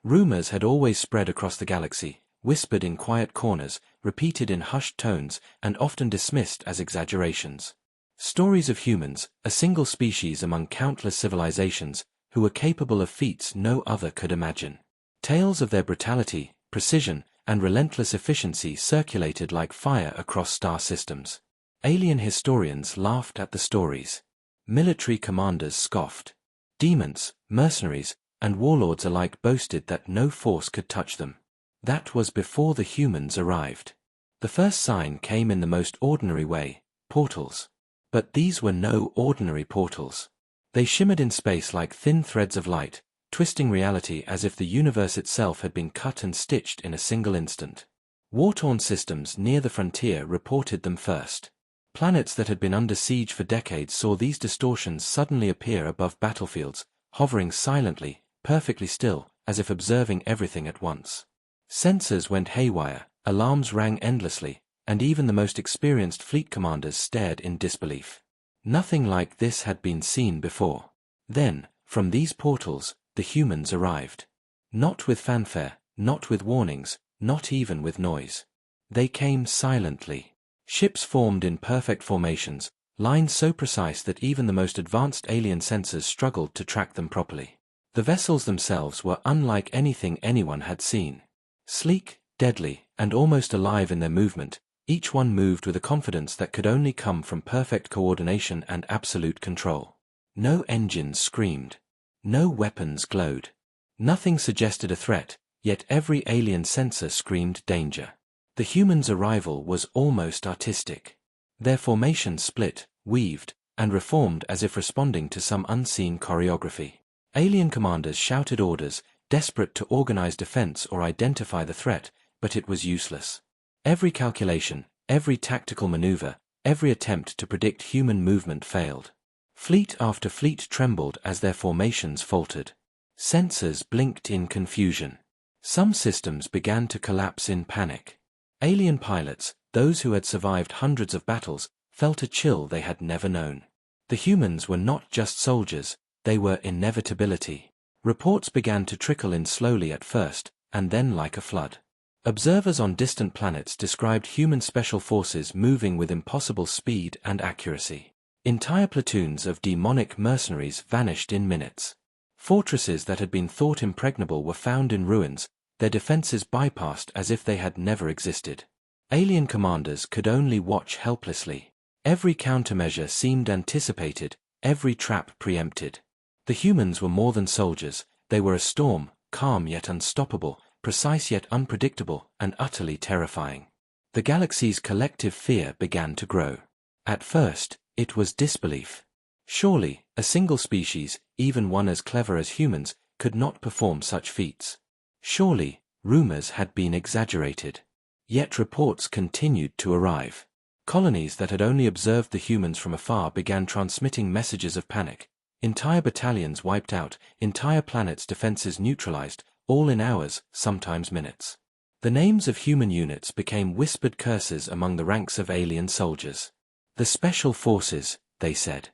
Rumors had always spread across the galaxy, whispered in quiet corners, repeated in hushed tones, and often dismissed as exaggerations. Stories of humans, a single species among countless civilizations, who were capable of feats no other could imagine. Tales of their brutality, precision, and relentless efficiency circulated like fire across star systems. Alien historians laughed at the stories. Military commanders scoffed. Demons, mercenaries, and warlords alike boasted that no force could touch them. That was before the humans arrived. The first sign came in the most ordinary way: portals. But these were no ordinary portals. They shimmered in space like thin threads of light, twisting reality as if the universe itself had been cut and stitched in a single instant. War-torn systems near the frontier reported them first. Planets that had been under siege for decades saw these distortions suddenly appear above battlefields, hovering silently, perfectly still, as if observing everything at once. Sensors went haywire, alarms rang endlessly, and even the most experienced fleet commanders stared in disbelief. Nothing like this had been seen before. Then, from these portals, the humans arrived. Not with fanfare, not with warnings, not even with noise. They came silently. Ships formed in perfect formations, lines so precise that even the most advanced alien sensors struggled to track them properly. The vessels themselves were unlike anything anyone had seen. Sleek, deadly, and almost alive in their movement, each one moved with a confidence that could only come from perfect coordination and absolute control. No engines screamed. No weapons glowed. Nothing suggested a threat, yet every alien sensor screamed danger. The humans' arrival was almost artistic. Their formation split, weaved, and reformed as if responding to some unseen choreography. Alien commanders shouted orders, desperate to organize defense or identify the threat, but it was useless. Every calculation, every tactical maneuver, every attempt to predict human movement failed. Fleet after fleet trembled as their formations faltered. Sensors blinked in confusion. Some systems began to collapse in panic. Alien pilots, those who had survived hundreds of battles, felt a chill they had never known. The humans were not just soldiers, they were inevitability. Reports began to trickle in slowly at first, and then like a flood. Observers on distant planets described human special forces moving with impossible speed and accuracy. Entire platoons of demonic mercenaries vanished in minutes. Fortresses that had been thought impregnable were found in ruins, their defenses bypassed as if they had never existed. Alien commanders could only watch helplessly. Every countermeasure seemed anticipated, every trap preempted. The humans were more than soldiers, they were a storm, calm yet unstoppable, precise yet unpredictable, and utterly terrifying. The galaxy's collective fear began to grow. At first, it was disbelief. Surely, a single species, even one as clever as humans, could not perform such feats. Surely, rumors had been exaggerated. Yet reports continued to arrive. Colonies that had only observed the humans from afar began transmitting messages of panic. Entire battalions wiped out, entire planets' defenses neutralized, all in hours, sometimes minutes. The names of human units became whispered curses among the ranks of alien soldiers. The special forces, they said.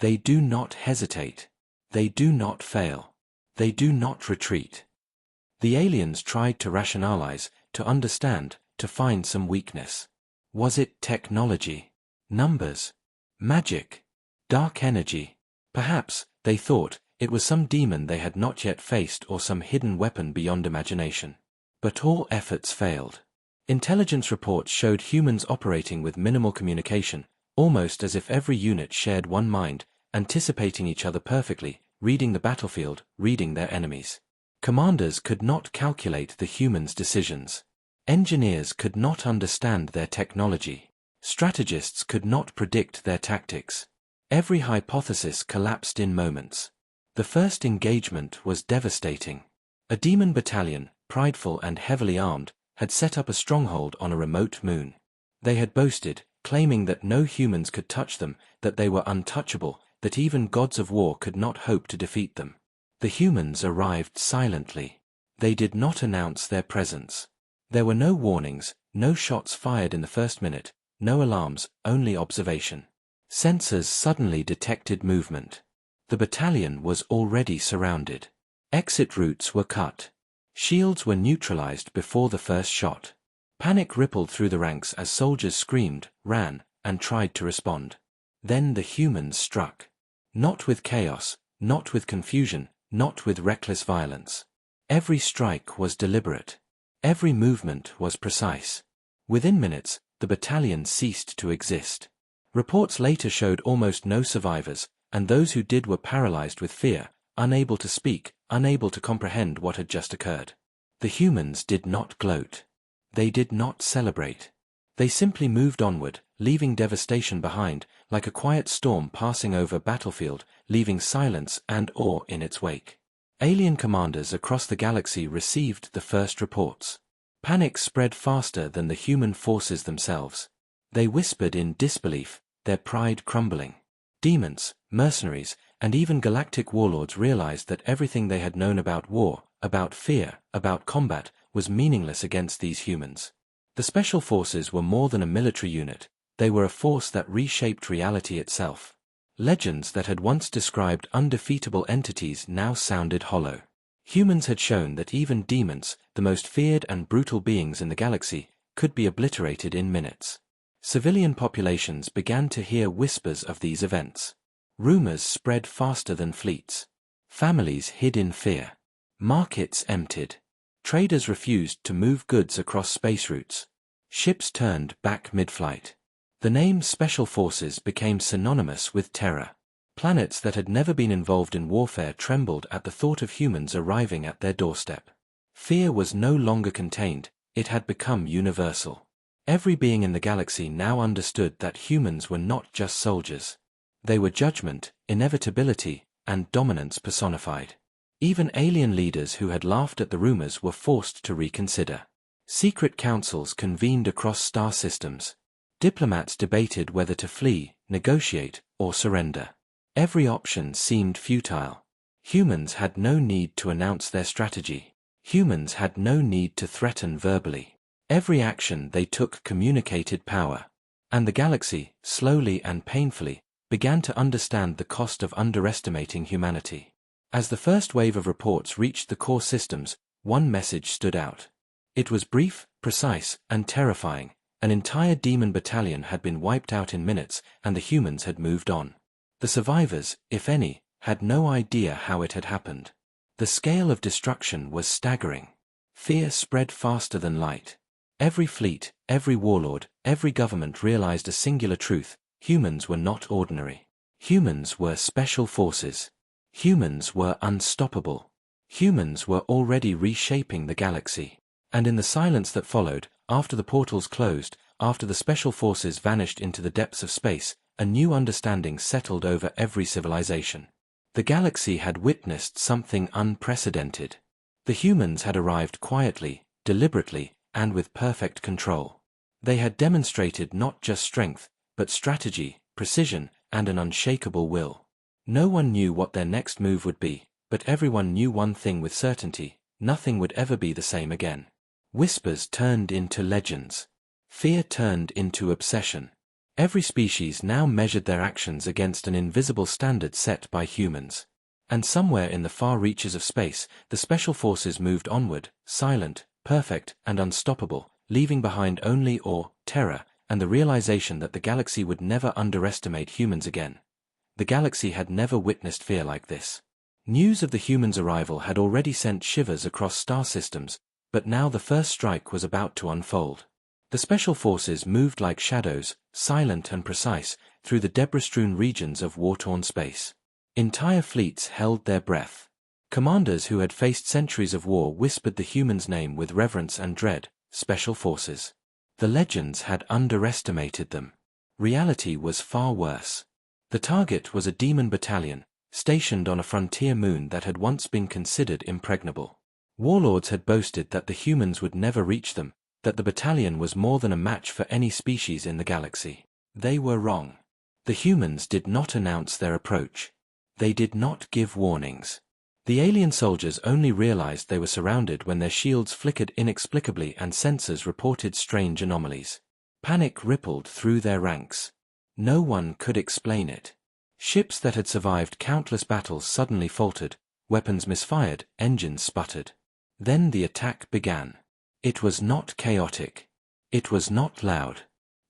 They do not hesitate. They do not fail. They do not retreat. The aliens tried to rationalize, to understand, to find some weakness. Was it technology? Numbers? Magic? Dark energy? Perhaps, they thought, it was some demon they had not yet faced or some hidden weapon beyond imagination. But all efforts failed. Intelligence reports showed humans operating with minimal communication, almost as if every unit shared one mind, anticipating each other perfectly, reading the battlefield, reading their enemies. Commanders could not calculate the humans' decisions. Engineers could not understand their technology. Strategists could not predict their tactics. Every hypothesis collapsed in moments. The first engagement was devastating. A demon battalion, prideful and heavily armed, had set up a stronghold on a remote moon. They had boasted, claiming that no humans could touch them, that they were untouchable, that even gods of war could not hope to defeat them. The humans arrived silently. They did not announce their presence. There were no warnings, no shots fired in the first minute, no alarms, only observation. Sensors suddenly detected movement. The battalion was already surrounded. Exit routes were cut. Shields were neutralized before the first shot. Panic rippled through the ranks as soldiers screamed, ran, and tried to respond. Then the humans struck. Not with chaos, not with confusion, not with reckless violence. Every strike was deliberate. Every movement was precise. Within minutes, the battalion ceased to exist. Reports later showed almost no survivors, and those who did were paralyzed with fear, unable to speak, unable to comprehend what had just occurred. The humans did not gloat. They did not celebrate. They simply moved onward, leaving devastation behind, like a quiet storm passing over a battlefield, leaving silence and awe in its wake. Alien commanders across the galaxy received the first reports. Panic spread faster than the human forces themselves. They whispered in disbelief, their pride crumbling. Demons, mercenaries, and even galactic warlords realized that everything they had known about war, about fear, about combat, was meaningless against these humans. The Special Forces were more than a military unit, they were a force that reshaped reality itself. Legends that had once described undefeatable entities now sounded hollow. Humans had shown that even demons, the most feared and brutal beings in the galaxy, could be obliterated in minutes. Civilian populations began to hear whispers of these events. Rumors spread faster than fleets. Families hid in fear. Markets emptied. Traders refused to move goods across space routes. Ships turned back mid-flight. The name Special Forces became synonymous with terror. Planets that had never been involved in warfare trembled at the thought of humans arriving at their doorstep. Fear was no longer contained, it had become universal. Every being in the galaxy now understood that humans were not just soldiers. They were judgment, inevitability, and dominance personified. Even alien leaders who had laughed at the rumors were forced to reconsider. Secret councils convened across star systems. Diplomats debated whether to flee, negotiate, or surrender. Every option seemed futile. Humans had no need to announce their strategy. Humans had no need to threaten verbally. Every action they took communicated power. And the galaxy, slowly and painfully, began to understand the cost of underestimating humanity. As the first wave of reports reached the core systems, one message stood out. It was brief, precise, and terrifying. An entire demon battalion had been wiped out in minutes, and the humans had moved on. The survivors, if any, had no idea how it had happened. The scale of destruction was staggering. Fear spread faster than light. Every fleet, every warlord, every government realized a singular truth: humans were not ordinary. Humans were special forces. Humans were unstoppable. Humans were already reshaping the galaxy. And in the silence that followed, after the portals closed, after the special forces vanished into the depths of space, a new understanding settled over every civilization. The galaxy had witnessed something unprecedented. The humans had arrived quietly, deliberately, and with perfect control. They had demonstrated not just strength, but strategy, precision, and an unshakable will. No one knew what their next move would be, but everyone knew one thing with certainty: nothing would ever be the same again. Whispers turned into legends. Fear turned into obsession. Every species now measured their actions against an invisible standard set by humans. And somewhere in the far reaches of space, the Special Forces moved onward, silent, perfect, and unstoppable, leaving behind only awe, terror, and the realization that the galaxy would never underestimate humans again. The galaxy had never witnessed fear like this. News of the humans' arrival had already sent shivers across star systems, but now the first strike was about to unfold. The Special Forces moved like shadows, silent and precise, through the debris-strewn regions of war-torn space. Entire fleets held their breath. Commanders who had faced centuries of war whispered the humans' name with reverence and dread: Special Forces. The legends had underestimated them. Reality was far worse. The target was a demon battalion, stationed on a frontier moon that had once been considered impregnable. Warlords had boasted that the humans would never reach them, that the battalion was more than a match for any species in the galaxy. They were wrong. The humans did not announce their approach. They did not give warnings. The alien soldiers only realized they were surrounded when their shields flickered inexplicably and sensors reported strange anomalies. Panic rippled through their ranks. No one could explain it. Ships that had survived countless battles suddenly faltered, weapons misfired, engines sputtered. Then the attack began. It was not chaotic. It was not loud.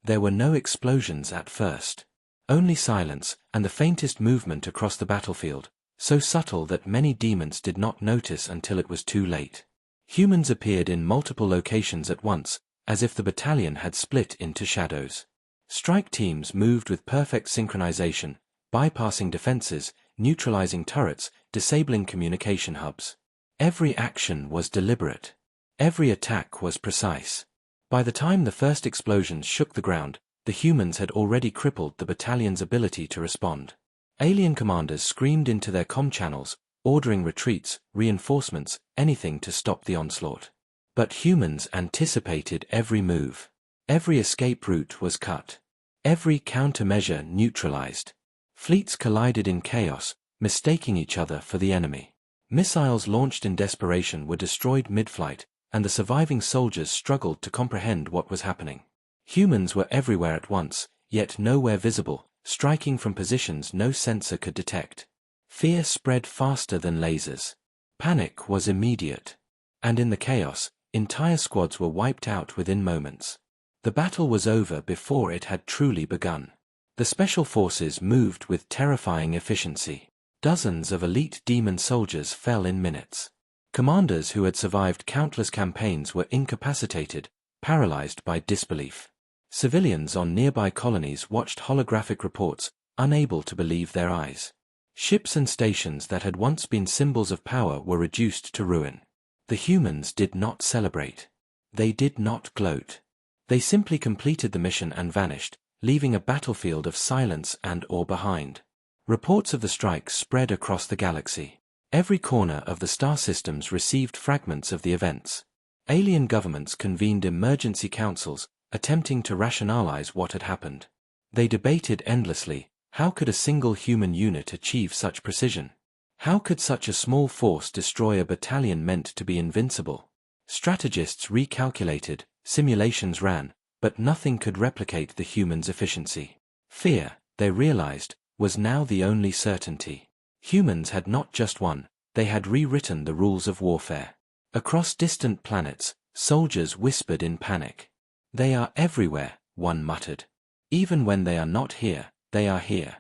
There were no explosions at first. Only silence, and the faintest movement across the battlefield, so subtle that many demons did not notice until it was too late. Humans appeared in multiple locations at once, as if the battalion had split into shadows. Strike teams moved with perfect synchronization, bypassing defenses, neutralizing turrets, disabling communication hubs. Every action was deliberate. Every attack was precise. By the time the first explosions shook the ground, the humans had already crippled the battalion's ability to respond. Alien commanders screamed into their comm channels, ordering retreats, reinforcements, anything to stop the onslaught. But humans anticipated every move. Every escape route was cut. Every countermeasure neutralized. Fleets collided in chaos, mistaking each other for the enemy. Missiles launched in desperation were destroyed mid-flight, and the surviving soldiers struggled to comprehend what was happening. Humans were everywhere at once, yet nowhere visible, striking from positions no sensor could detect. Fear spread faster than lasers. Panic was immediate. And in the chaos, entire squads were wiped out within moments. The battle was over before it had truly begun. The special forces moved with terrifying efficiency. Dozens of elite demon soldiers fell in minutes. Commanders who had survived countless campaigns were incapacitated, paralyzed by disbelief. Civilians on nearby colonies watched holographic reports, unable to believe their eyes. Ships and stations that had once been symbols of power were reduced to ruin. The humans did not celebrate. They did not gloat. They simply completed the mission and vanished, leaving a battlefield of silence and awe behind. Reports of the strike spread across the galaxy. Every corner of the star systems received fragments of the events. Alien governments convened emergency councils, attempting to rationalize what had happened. They debated endlessly, how could a single human unit achieve such precision? How could such a small force destroy a battalion meant to be invincible? Strategists recalculated, simulations ran, but nothing could replicate the humans' efficiency. Fear, they realized, was now the only certainty. Humans had not just won, they had rewritten the rules of warfare. Across distant planets, soldiers whispered in panic. "They are everywhere," one muttered. "Even when they are not here, they are here."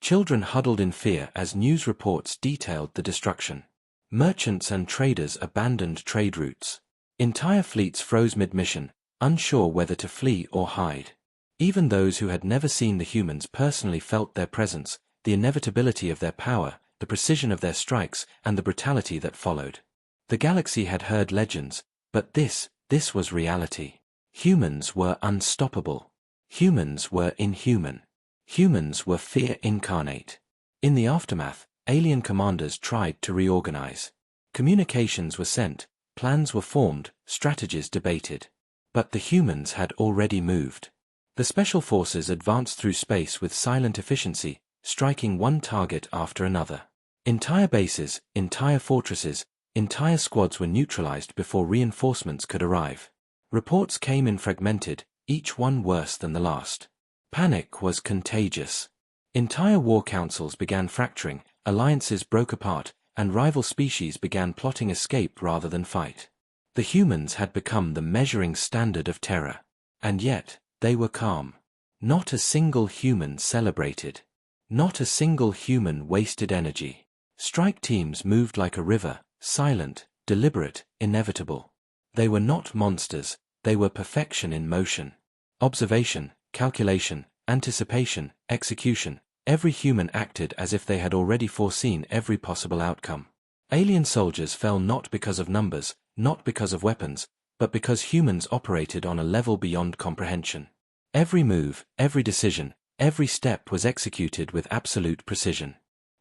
Children huddled in fear as news reports detailed the destruction. Merchants and traders abandoned trade routes. Entire fleets froze mid-mission, unsure whether to flee or hide. Even those who had never seen the humans personally felt their presence, the inevitability of their power, the precision of their strikes, and the brutality that followed. The galaxy had heard legends, but this was reality. Humans were unstoppable. Humans were inhuman. Humans were fear incarnate. In the aftermath, alien commanders tried to reorganize. Communications were sent, plans were formed, strategies debated. But the humans had already moved. The special forces advanced through space with silent efficiency, striking one target after another. Entire bases, entire fortresses, entire squads were neutralized before reinforcements could arrive. Reports came in fragmented, each one worse than the last. Panic was contagious. Entire war councils began fracturing, alliances broke apart, and rival species began plotting escape rather than fight. The humans had become the measuring standard of terror. And yet, they were calm. Not a single human celebrated. Not a single human wasted energy. Strike teams moved like a river, silent, deliberate, inevitable. They were not monsters, they were perfection in motion. Observation, calculation, anticipation, execution, every human acted as if they had already foreseen every possible outcome. Alien soldiers fell not because of numbers, not because of weapons, but because humans operated on a level beyond comprehension. Every move, every decision, every step was executed with absolute precision.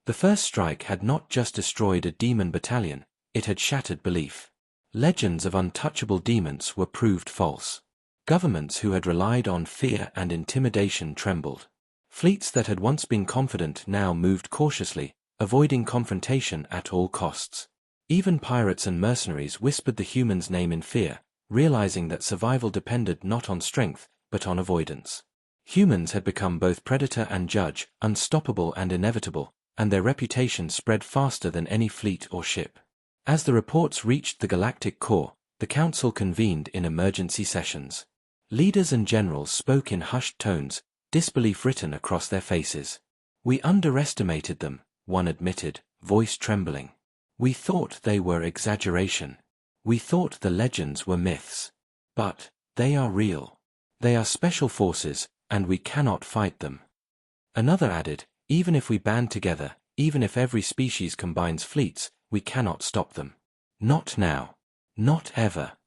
The first strike had not just destroyed a demon battalion, it had shattered belief. Legends of untouchable demons were proved false. Governments who had relied on fear and intimidation trembled. Fleets that had once been confident now moved cautiously, avoiding confrontation at all costs. Even pirates and mercenaries whispered the human's name in fear, realizing that survival depended not on strength, but on avoidance. Humans had become both predator and judge, unstoppable and inevitable, and their reputation spread faster than any fleet or ship. As the reports reached the galactic core, the Council convened in emergency sessions. Leaders and generals spoke in hushed tones, disbelief written across their faces. "We underestimated them," one admitted, voice trembling. "We thought they were exaggeration. We thought the legends were myths. But they are real. They are special forces, and we cannot fight them." Another added, "Even if we band together, even if every species combines fleets, we cannot stop them. Not now. Not ever."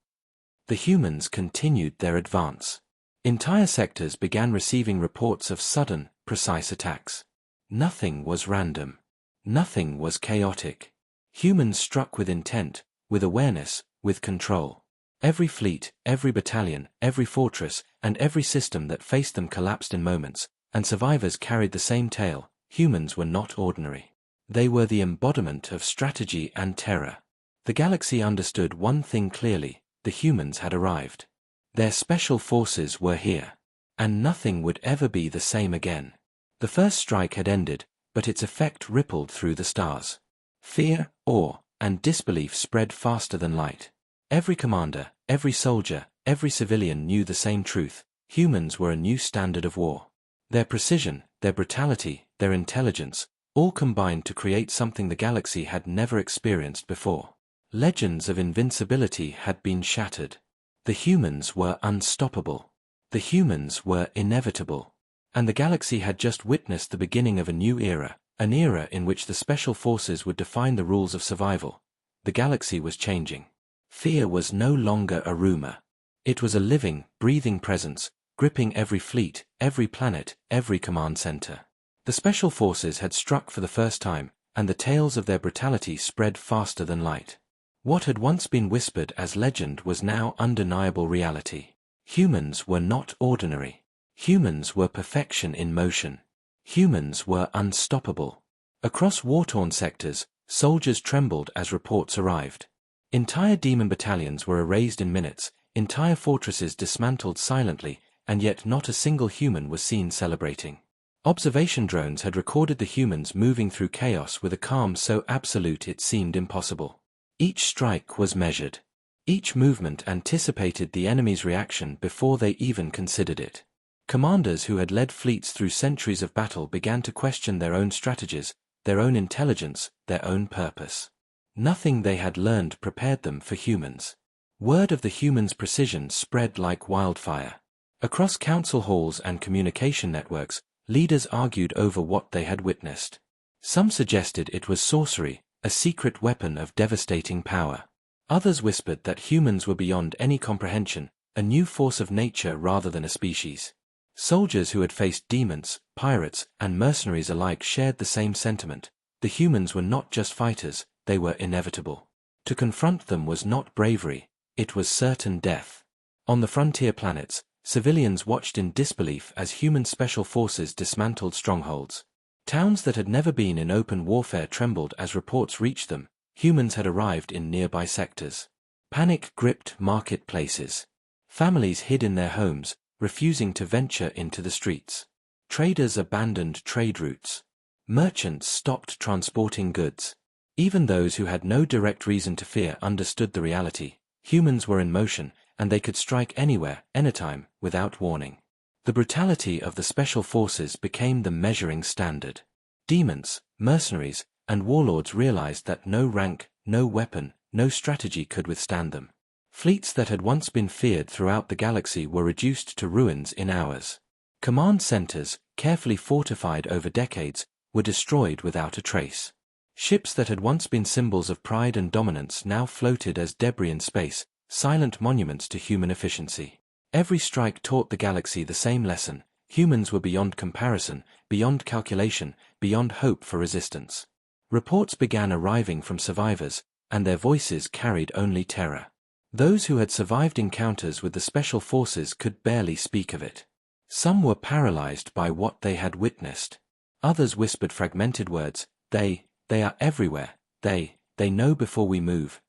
The humans continued their advance. Entire sectors began receiving reports of sudden, precise attacks. Nothing was random. Nothing was chaotic. Humans struck with intent, with awareness, with control. Every fleet, every battalion, every fortress, and every system that faced them collapsed in moments, and survivors carried the same tale. Humans were not ordinary. They were the embodiment of strategy and terror. The galaxy understood one thing clearly: the humans had arrived. Their special forces were here. And nothing would ever be the same again. The first strike had ended, but its effect rippled through the stars. Fear, awe, and disbelief spread faster than light. Every commander, every soldier, every civilian knew the same truth: humans were a new standard of war. Their precision, their brutality, their intelligence, all combined to create something the galaxy had never experienced before. Legends of invincibility had been shattered. The humans were unstoppable. The humans were inevitable. And the galaxy had just witnessed the beginning of a new era, an era in which the special forces would define the rules of survival. The galaxy was changing. Fear was no longer a rumor. It was a living, breathing presence, gripping every fleet, every planet, every command center. The special forces had struck for the first time, and the tales of their brutality spread faster than light. What had once been whispered as legend was now undeniable reality. Humans were not ordinary. Humans were perfection in motion. Humans were unstoppable. Across war-torn sectors, soldiers trembled as reports arrived. Entire demon battalions were erased in minutes, entire fortresses dismantled silently, and yet not a single human was seen celebrating. Observation drones had recorded the humans moving through chaos with a calm so absolute it seemed impossible. Each strike was measured. Each movement anticipated the enemy's reaction before they even considered it. Commanders who had led fleets through centuries of battle began to question their own strategies, their own intelligence, their own purpose. Nothing they had learned prepared them for humans. Word of the humans' precision spread like wildfire. Across council halls and communication networks, leaders argued over what they had witnessed. Some suggested it was sorcery, a secret weapon of devastating power. Others whispered that humans were beyond any comprehension, a new force of nature rather than a species. Soldiers who had faced demons, pirates, and mercenaries alike shared the same sentiment. The humans were not just fighters, they were inevitable. To confront them was not bravery, it was certain death. On the frontier planets, civilians watched in disbelief as human special forces dismantled strongholds. Towns that had never been in open warfare trembled as reports reached them. Humans had arrived in nearby sectors. Panic gripped marketplaces. Families hid in their homes, refusing to venture into the streets. Traders abandoned trade routes. Merchants stopped transporting goods. Even those who had no direct reason to fear understood the reality. Humans were in motion, and they could strike anywhere, anytime, without warning. The brutality of the special forces became the measuring standard. Demons, mercenaries, and warlords realized that no rank, no weapon, no strategy could withstand them. Fleets that had once been feared throughout the galaxy were reduced to ruins in hours. Command centers, carefully fortified over decades, were destroyed without a trace. Ships that had once been symbols of pride and dominance now floated as debris in space, silent monuments to human efficiency. Every strike taught the galaxy the same lesson: humans were beyond comparison, beyond calculation, beyond hope for resistance. Reports began arriving from survivors, and their voices carried only terror. Those who had survived encounters with the special forces could barely speak of it. Some were paralyzed by what they had witnessed. Others whispered fragmented words: they are everywhere, they know before we move,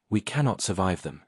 we cannot survive them.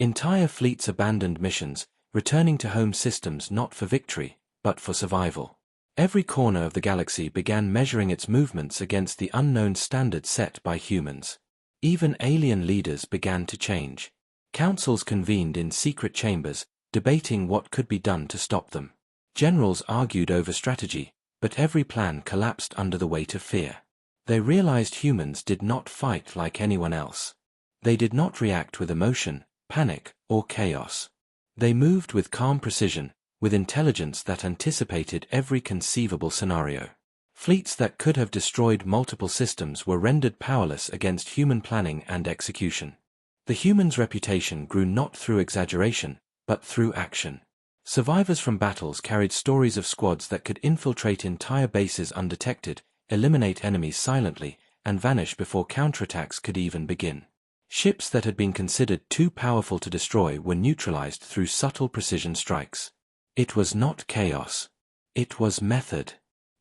Entire fleets abandoned missions, returning to home systems not for victory, but for survival. Every corner of the galaxy began measuring its movements against the unknown standards set by humans. Even alien leaders began to change. Councils convened in secret chambers, debating what could be done to stop them. Generals argued over strategy, but every plan collapsed under the weight of fear. They realized humans did not fight like anyone else. They did not react with emotion, panic, or chaos. They moved with calm precision, with intelligence that anticipated every conceivable scenario. Fleets that could have destroyed multiple systems were rendered powerless against human planning and execution. The humans' reputation grew not through exaggeration, but through action. Survivors from battles carried stories of squads that could infiltrate entire bases undetected, eliminate enemies silently, and vanish before counterattacks could even begin. Ships that had been considered too powerful to destroy were neutralized through subtle precision strikes. It was not chaos. It was method.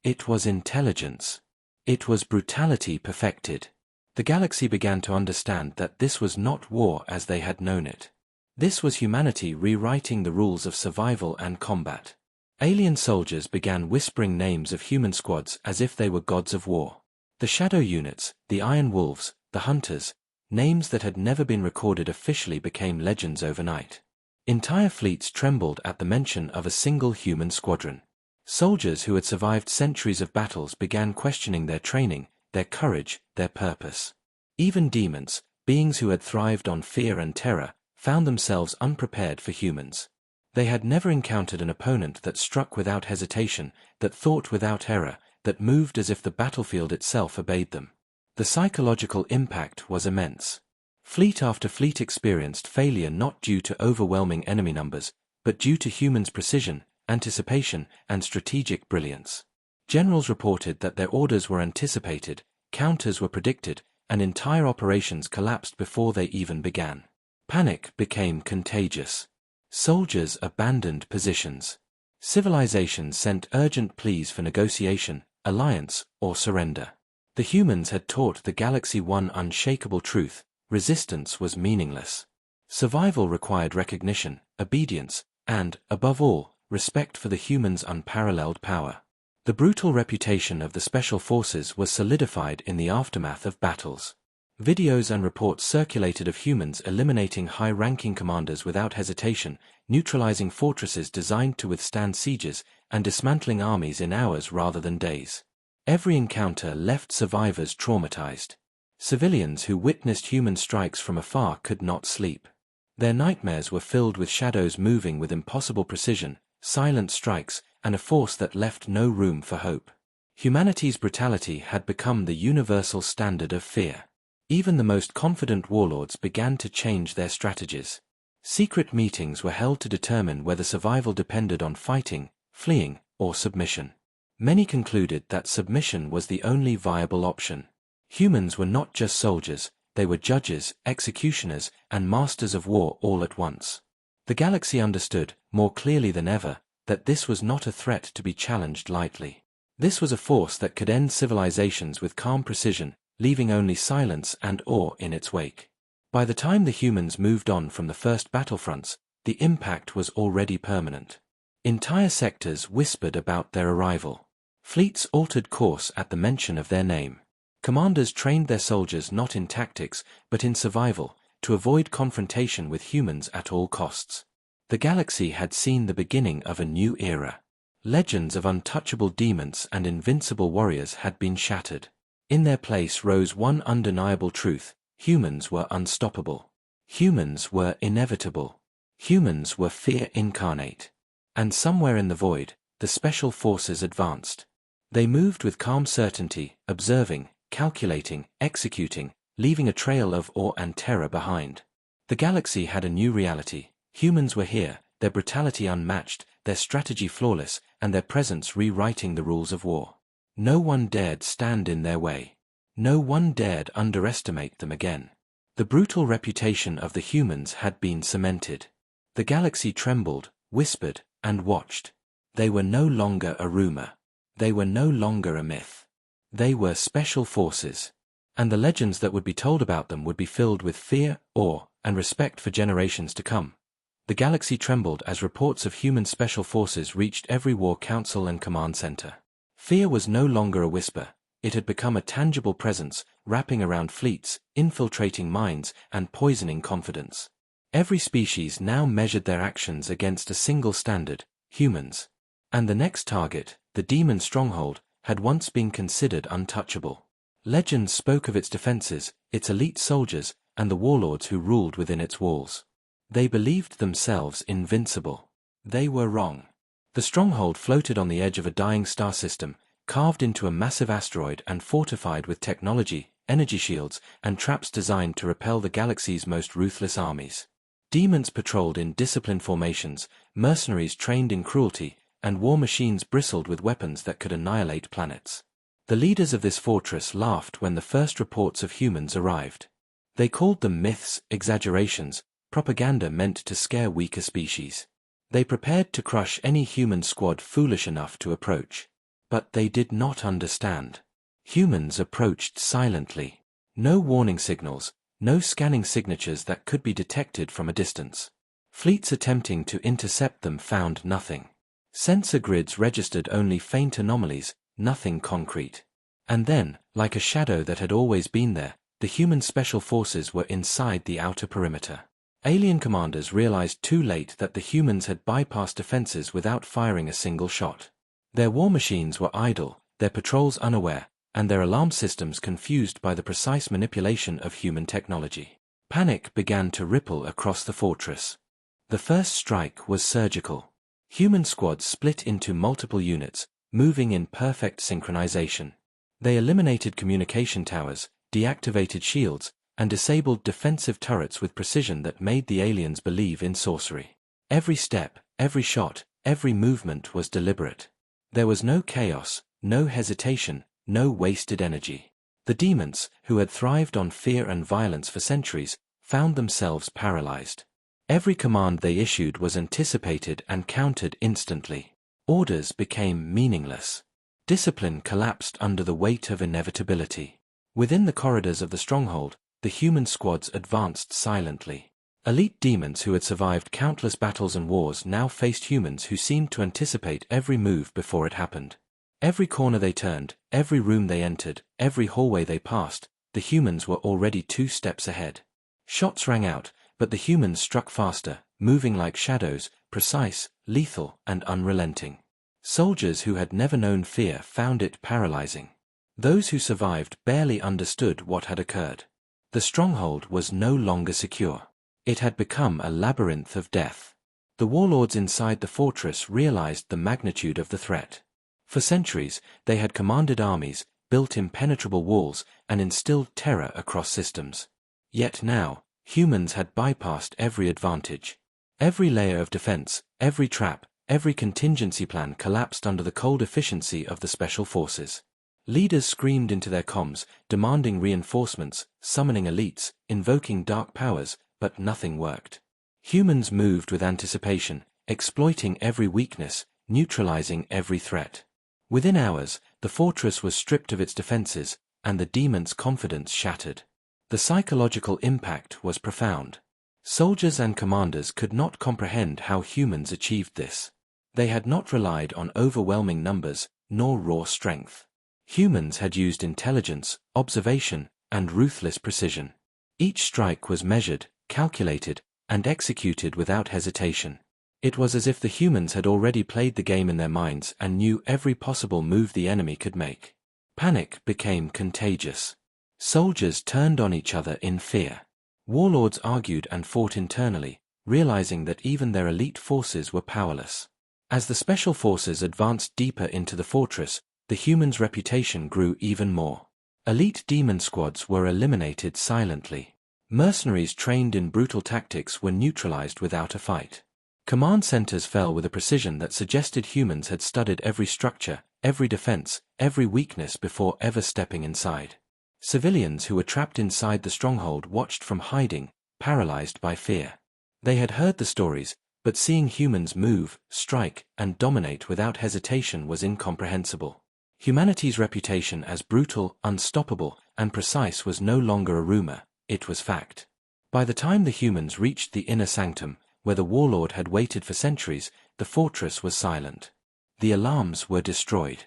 It was intelligence. It was brutality perfected. The galaxy began to understand that this was not war as they had known it. This was humanity rewriting the rules of survival and combat. Alien soldiers began whispering names of human squads as if they were gods of war. The shadow units, the Iron Wolves, the Hunters, names that had never been recorded officially became legends overnight. Entire fleets trembled at the mention of a single human squadron. Soldiers who had survived centuries of battles began questioning their training, their courage, their purpose. Even demons, beings who had thrived on fear and terror, found themselves unprepared for humans. They had never encountered an opponent that struck without hesitation, that thought without error, that moved as if the battlefield itself obeyed them. The psychological impact was immense. Fleet after fleet experienced failure not due to overwhelming enemy numbers, but due to humans' precision, anticipation, and strategic brilliance. Generals reported that their orders were anticipated, counters were predicted, and entire operations collapsed before they even began. Panic became contagious. Soldiers abandoned positions. Civilizations sent urgent pleas for negotiation, alliance, or surrender. The humans had taught the galaxy one unshakable truth: resistance was meaningless. Survival required recognition, obedience, and, above all, respect for the humans' unparalleled power. The brutal reputation of the Special Forces was solidified in the aftermath of battles. Videos and reports circulated of humans eliminating high-ranking commanders without hesitation, neutralizing fortresses designed to withstand sieges, and dismantling armies in hours rather than days. Every encounter left survivors traumatized. Civilians who witnessed human strikes from afar could not sleep. Their nightmares were filled with shadows moving with impossible precision, silent strikes, and a force that left no room for hope. Humanity's brutality had become the universal standard of fear. Even the most confident warlords began to change their strategies. Secret meetings were held to determine whether survival depended on fighting, fleeing, or submission. Many concluded that submission was the only viable option. Humans were not just soldiers, they were judges, executioners, and masters of war all at once. The galaxy understood, more clearly than ever, that this was not a threat to be challenged lightly. This was a force that could end civilizations with calm precision, leaving only silence and awe in its wake. By the time the humans moved on from the first battlefronts, the impact was already permanent. Entire sectors whispered about their arrival. Fleets altered course at the mention of their name. Commanders trained their soldiers not in tactics, but in survival, to avoid confrontation with humans at all costs. The galaxy had seen the beginning of a new era. Legends of untouchable demons and invincible warriors had been shattered. In their place rose one undeniable truth: humans were unstoppable. Humans were inevitable. Humans were fear incarnate. And somewhere in the void, the Special Forces advanced. They moved with calm certainty, observing, calculating, executing, leaving a trail of awe and terror behind. The galaxy had a new reality. Humans were here, their brutality unmatched, their strategy flawless, and their presence rewriting the rules of war. No one dared stand in their way. No one dared underestimate them again. The brutal reputation of the humans had been cemented. The galaxy trembled, whispered, and watched. They were no longer a rumor. They were no longer a myth. They were Special Forces. And the legends that would be told about them would be filled with fear, awe, and respect for generations to come. The galaxy trembled as reports of human Special Forces reached every war council and command center. Fear was no longer a whisper. it had become a tangible presence, wrapping around fleets, infiltrating minds, and poisoning confidence. Every species now measured their actions against a single standard: humans. And the next target, the demon stronghold, had once been considered untouchable. Legends spoke of its defenses, its elite soldiers, and the warlords who ruled within its walls. They believed themselves invincible. They were wrong. The stronghold floated on the edge of a dying star system, carved into a massive asteroid and fortified with technology, energy shields, and traps designed to repel the galaxy's most ruthless armies. Demons patrolled in disciplined formations, mercenaries trained in cruelty, and war machines bristled with weapons that could annihilate planets. The leaders of this fortress laughed when the first reports of humans arrived. They called them myths, exaggerations, propaganda meant to scare weaker species. They prepared to crush any human squad foolish enough to approach. But they did not understand. Humans approached silently. No warning signals, no scanning signatures that could be detected from a distance. Fleets attempting to intercept them found nothing. Sensor grids registered only faint anomalies, nothing concrete. And then, like a shadow that had always been there, the human special forces were inside the outer perimeter. Alien commanders realized too late that the humans had bypassed defenses without firing a single shot. Their war machines were idle, their patrols unaware, and their alarm systems confused by the precise manipulation of human technology. Panic began to ripple across the fortress. The first strike was surgical. Human squads split into multiple units, moving in perfect synchronization. They eliminated communication towers, deactivated shields, and disabled defensive turrets with precision that made the aliens believe in sorcery. Every step, every shot, every movement was deliberate. There was no chaos, no hesitation, no wasted energy. The demons, who had thrived on fear and violence for centuries, found themselves paralyzed. Every command they issued was anticipated and countered instantly. Orders became meaningless. Discipline collapsed under the weight of inevitability. Within the corridors of the stronghold, the human squads advanced silently. Elite demons who had survived countless battles and wars now faced humans who seemed to anticipate every move before it happened. Every corner they turned, every room they entered, every hallway they passed, the humans were already 2 steps ahead. Shots rang out, but the humans struck faster, moving like shadows, precise, lethal, and unrelenting. Soldiers who had never known fear found it paralyzing. Those who survived barely understood what had occurred. The stronghold was no longer secure. It had become a labyrinth of death. The warlords inside the fortress realized the magnitude of the threat. For centuries, they had commanded armies, built impenetrable walls, and instilled terror across systems. Yet now, humans had bypassed every advantage. Every layer of defense, every trap, every contingency plan collapsed under the cold efficiency of the special forces. Leaders screamed into their comms, demanding reinforcements, summoning elites, invoking dark powers, but nothing worked. Humans moved with anticipation, exploiting every weakness, neutralizing every threat. Within hours, the fortress was stripped of its defenses, and the demons' confidence shattered. The psychological impact was profound. Soldiers and commanders could not comprehend how humans achieved this. They had not relied on overwhelming numbers, nor raw strength. Humans had used intelligence, observation, and ruthless precision. Each strike was measured, calculated, and executed without hesitation. It was as if the humans had already played the game in their minds and knew every possible move the enemy could make. Panic became contagious. Soldiers turned on each other in fear. Warlords argued and fought internally, realizing that even their elite forces were powerless. As the special forces advanced deeper into the fortress, the humans' reputation grew even more. Elite demon squads were eliminated silently. Mercenaries trained in brutal tactics were neutralized without a fight. Command centers fell with a precision that suggested humans had studied every structure, every defense, every weakness before ever stepping inside. Civilians who were trapped inside the stronghold watched from hiding, paralyzed by fear. They had heard the stories, but seeing humans move, strike, and dominate without hesitation was incomprehensible. Humanity's reputation as brutal, unstoppable, and precise was no longer a rumor, it was fact. By the time the humans reached the inner sanctum, where the warlord had waited for centuries, the fortress was silent. The alarms were destroyed.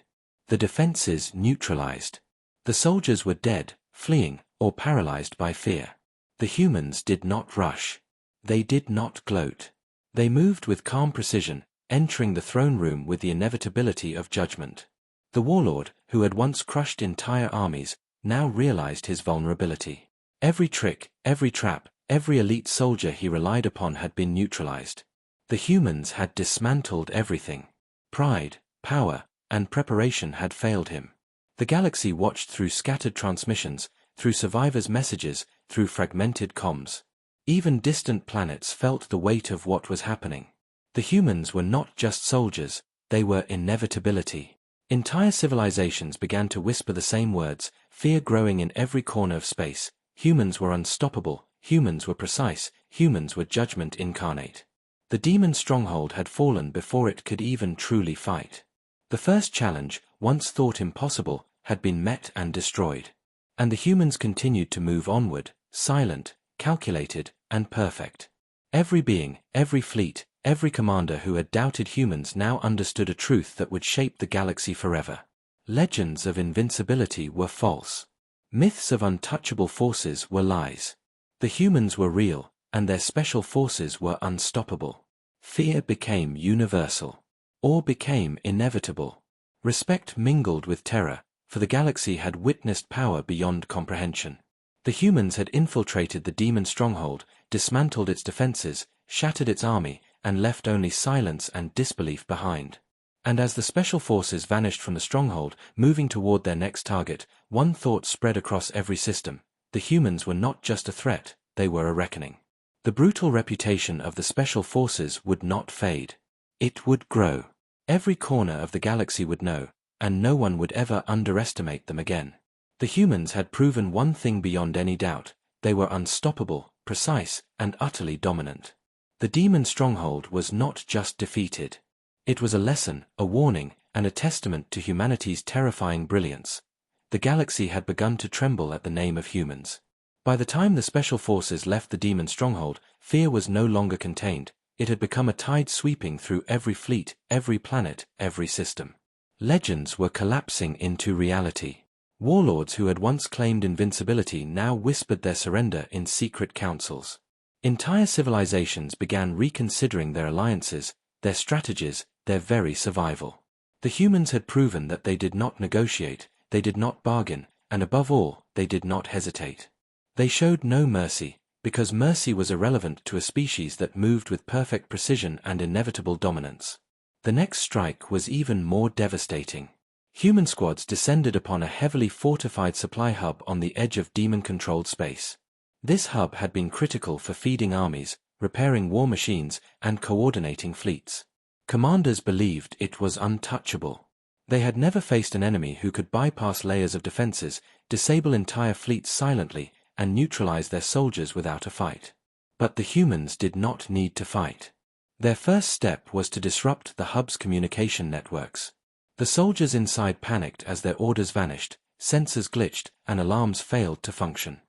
The defenses neutralized. The soldiers were dead, fleeing, or paralyzed by fear. The humans did not rush. They did not gloat. They moved with calm precision, entering the throne room with the inevitability of judgment. The warlord, who had once crushed entire armies, now realized his vulnerability. Every trick, every trap, every elite soldier he relied upon had been neutralized. The humans had dismantled everything. Pride, power, and preparation had failed him. The galaxy watched through scattered transmissions, through survivors' messages, through fragmented comms. Even distant planets felt the weight of what was happening. The humans were not just soldiers, they were inevitability. Entire civilizations began to whisper the same words, fear growing in every corner of space. Humans were unstoppable, humans were precise, humans were judgment incarnate. The demon stronghold had fallen before it could even truly fight. The first challenge, once thought impossible, had been met and destroyed. And the humans continued to move onward, silent, calculated, and perfect. Every being, every fleet, every commander who had doubted humans now understood a truth that would shape the galaxy forever. Legends of invincibility were false. Myths of untouchable forces were lies. The humans were real, and their special forces were unstoppable. Fear became universal. Awe became inevitable. Respect mingled with terror, for the galaxy had witnessed power beyond comprehension. The humans had infiltrated the demon stronghold, dismantled its defenses, shattered its army, and left only silence and disbelief behind. And as the special forces vanished from the stronghold, moving toward their next target, one thought spread across every system. The humans were not just a threat, they were a reckoning. The brutal reputation of the special forces would not fade. It would grow. Every corner of the galaxy would know, and no one would ever underestimate them again. The humans had proven one thing beyond any doubt: they were unstoppable, precise, and utterly dominant. The demon stronghold was not just defeated. It was a lesson, a warning, and a testament to humanity's terrifying brilliance. The galaxy had begun to tremble at the name of humans. By the time the special forces left the demon stronghold, fear was no longer contained. It had become a tide sweeping through every fleet, every planet, every system. Legends were collapsing into reality. Warlords who had once claimed invincibility now whispered their surrender in secret councils. Entire civilizations began reconsidering their alliances, their strategies, their very survival. The humans had proven that they did not negotiate, they did not bargain, and above all, they did not hesitate. They showed no mercy, because mercy was irrelevant to a species that moved with perfect precision and inevitable dominance. The next strike was even more devastating. Human squads descended upon a heavily fortified supply hub on the edge of demon-controlled space. This hub had been critical for feeding armies, repairing war machines, and coordinating fleets. Commanders believed it was untouchable. They had never faced an enemy who could bypass layers of defenses, disable entire fleets silently, and neutralize their soldiers without a fight. But the humans did not need to fight. Their first step was to disrupt the hub's communication networks. The soldiers inside panicked as their orders vanished, sensors glitched, and alarms failed to function.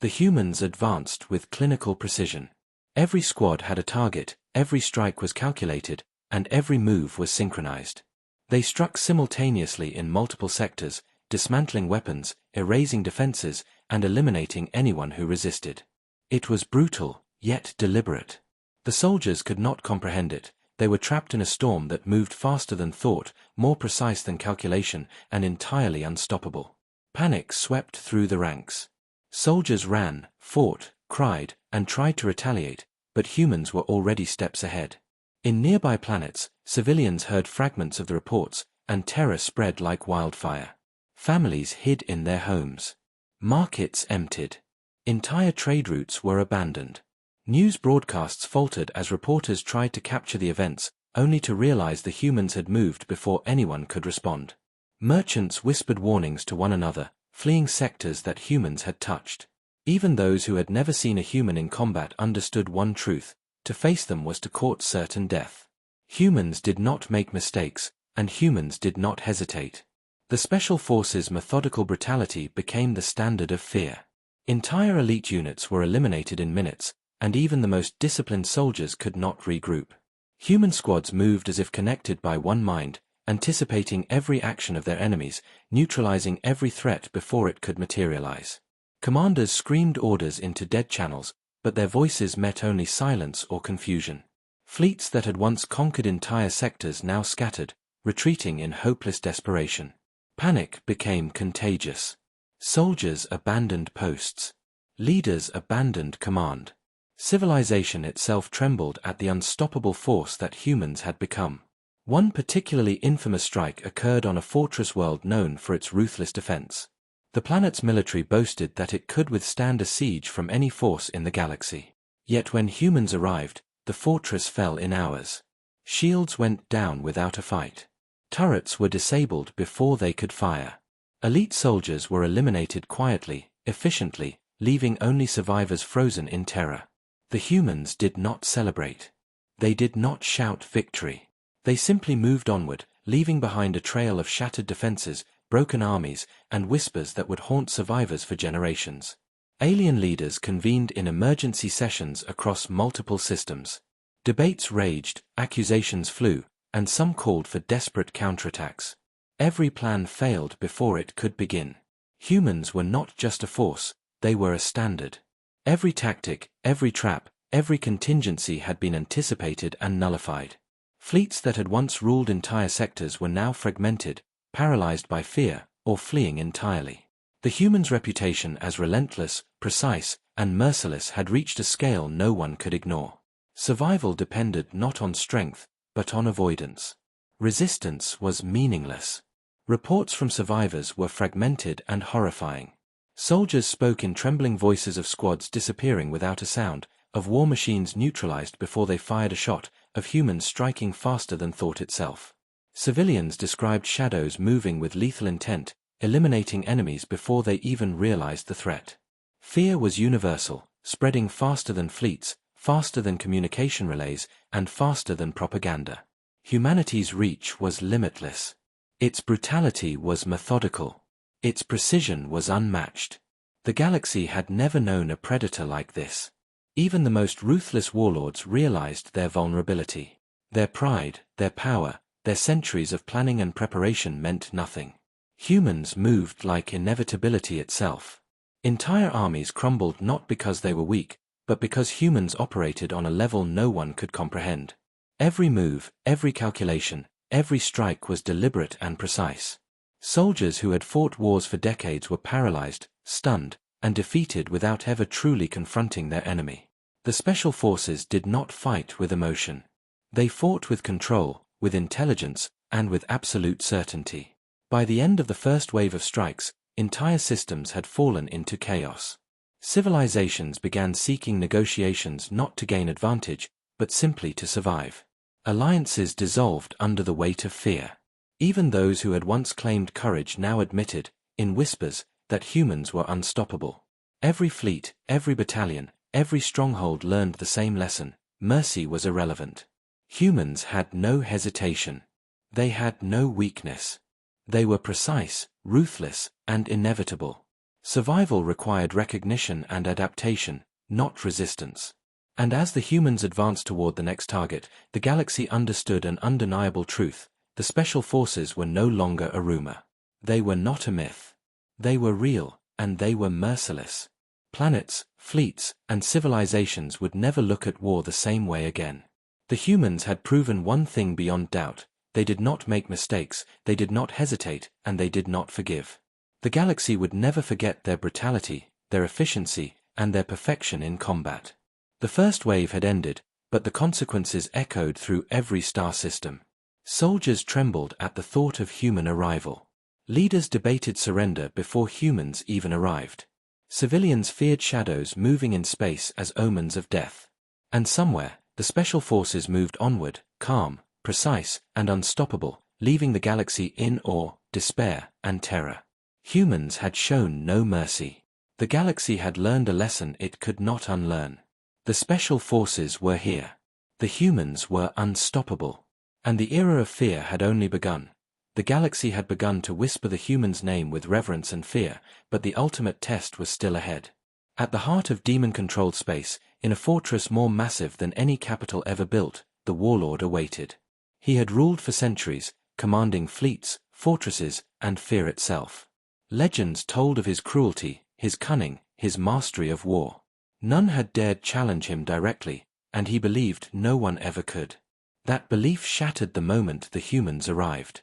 The humans advanced with clinical precision. Every squad had a target, every strike was calculated, and every move was synchronized. They struck simultaneously in multiple sectors, dismantling weapons, erasing defenses, and eliminating anyone who resisted. It was brutal, yet deliberate. The soldiers could not comprehend it. They were trapped in a storm that moved faster than thought, more precise than calculation, and entirely unstoppable. Panic swept through the ranks. Soldiers ran, fought, cried, and tried to retaliate, but humans were already steps ahead. In nearby planets, civilians heard fragments of the reports, and terror spread like wildfire. Families hid in their homes. Markets emptied. Entire trade routes were abandoned. News broadcasts faltered as reporters tried to capture the events, only to realize the humans had moved before anyone could respond. Merchants whispered warnings to one another, fleeing sectors that humans had touched. Even those who had never seen a human in combat understood one truth: to face them was to court certain death. Humans did not make mistakes, and humans did not hesitate. The Special Forces' methodical brutality became the standard of fear. Entire elite units were eliminated in minutes, and even the most disciplined soldiers could not regroup. Human squads moved as if connected by one mind, anticipating every action of their enemies, neutralizing every threat before it could materialize. Commanders screamed orders into dead channels, but their voices met only silence or confusion. Fleets that had once conquered entire sectors now scattered, retreating in hopeless desperation. Panic became contagious. Soldiers abandoned posts. Leaders abandoned command. Civilization itself trembled at the unstoppable force that humans had become. One particularly infamous strike occurred on a fortress world known for its ruthless defense. The planet's military boasted that it could withstand a siege from any force in the galaxy. Yet when humans arrived, the fortress fell in hours. Shields went down without a fight. Turrets were disabled before they could fire. Elite soldiers were eliminated quietly, efficiently, leaving only survivors frozen in terror. The humans did not celebrate. They did not shout victory. They simply moved onward, leaving behind a trail of shattered defenses, broken armies, and whispers that would haunt survivors for generations. Alien leaders convened in emergency sessions across multiple systems. Debates raged, accusations flew, and some called for desperate counterattacks. Every plan failed before it could begin. Humans were not just a force, they were a standard. Every tactic, every trap, every contingency had been anticipated and nullified. Fleets that had once ruled entire sectors were now fragmented, paralyzed by fear, or fleeing entirely. The humans' reputation as relentless, precise, and merciless had reached a scale no one could ignore. Survival depended not on strength, but on avoidance. Resistance was meaningless. Reports from survivors were fragmented and horrifying. Soldiers spoke in trembling voices of squads disappearing without a sound, of war machines neutralized before they fired a shot, of humans striking faster than thought itself. Civilians described shadows moving with lethal intent, eliminating enemies before they even realized the threat. Fear was universal, spreading faster than fleets, faster than communication relays, and faster than propaganda. Humanity's reach was limitless. Its brutality was methodical. Its precision was unmatched. The galaxy had never known a predator like this. Even the most ruthless warlords realized their vulnerability. Their pride, their power, their centuries of planning and preparation meant nothing. Humans moved like inevitability itself. Entire armies crumbled not because they were weak, but because humans operated on a level no one could comprehend. Every move, every calculation, every strike was deliberate and precise. Soldiers who had fought wars for decades were paralyzed, stunned, and defeated without ever truly confronting their enemy. The special forces did not fight with emotion. They fought with control, with intelligence, and with absolute certainty. By the end of the first wave of strikes, entire systems had fallen into chaos. Civilizations began seeking negotiations not to gain advantage, but simply to survive. Alliances dissolved under the weight of fear. Even those who had once claimed courage now admitted, in whispers, that humans were unstoppable. Every fleet, every battalion, every stronghold learned the same lesson: mercy was irrelevant. Humans had no hesitation. They had no weakness. They were precise, ruthless, and inevitable. Survival required recognition and adaptation, not resistance. And as the humans advanced toward the next target, the galaxy understood an undeniable truth: the special forces were no longer a rumor. They were not a myth. They were real, and they were merciless. Planets, fleets, and civilizations would never look at war the same way again. The humans had proven one thing beyond doubt: they did not make mistakes, they did not hesitate, and they did not forgive. The galaxy would never forget their brutality, their efficiency, and their perfection in combat. The first wave had ended, but the consequences echoed through every star system. Soldiers trembled at the thought of human arrival. Leaders debated surrender before humans even arrived. Civilians feared shadows moving in space as omens of death. And somewhere, the special forces moved onward, calm, precise, and unstoppable, leaving the galaxy in awe, despair, and terror. Humans had shown no mercy. The galaxy had learned a lesson it could not unlearn. The special forces were here. The humans were unstoppable. And the era of fear had only begun. The galaxy had begun to whisper the human's name with reverence and fear, but the ultimate test was still ahead. At the heart of demon-controlled space, in a fortress more massive than any capital ever built, the warlord awaited. He had ruled for centuries, commanding fleets, fortresses, and fear itself. Legends told of his cruelty, his cunning, his mastery of war. None had dared challenge him directly, and he believed no one ever could. That belief shattered the moment the humans arrived.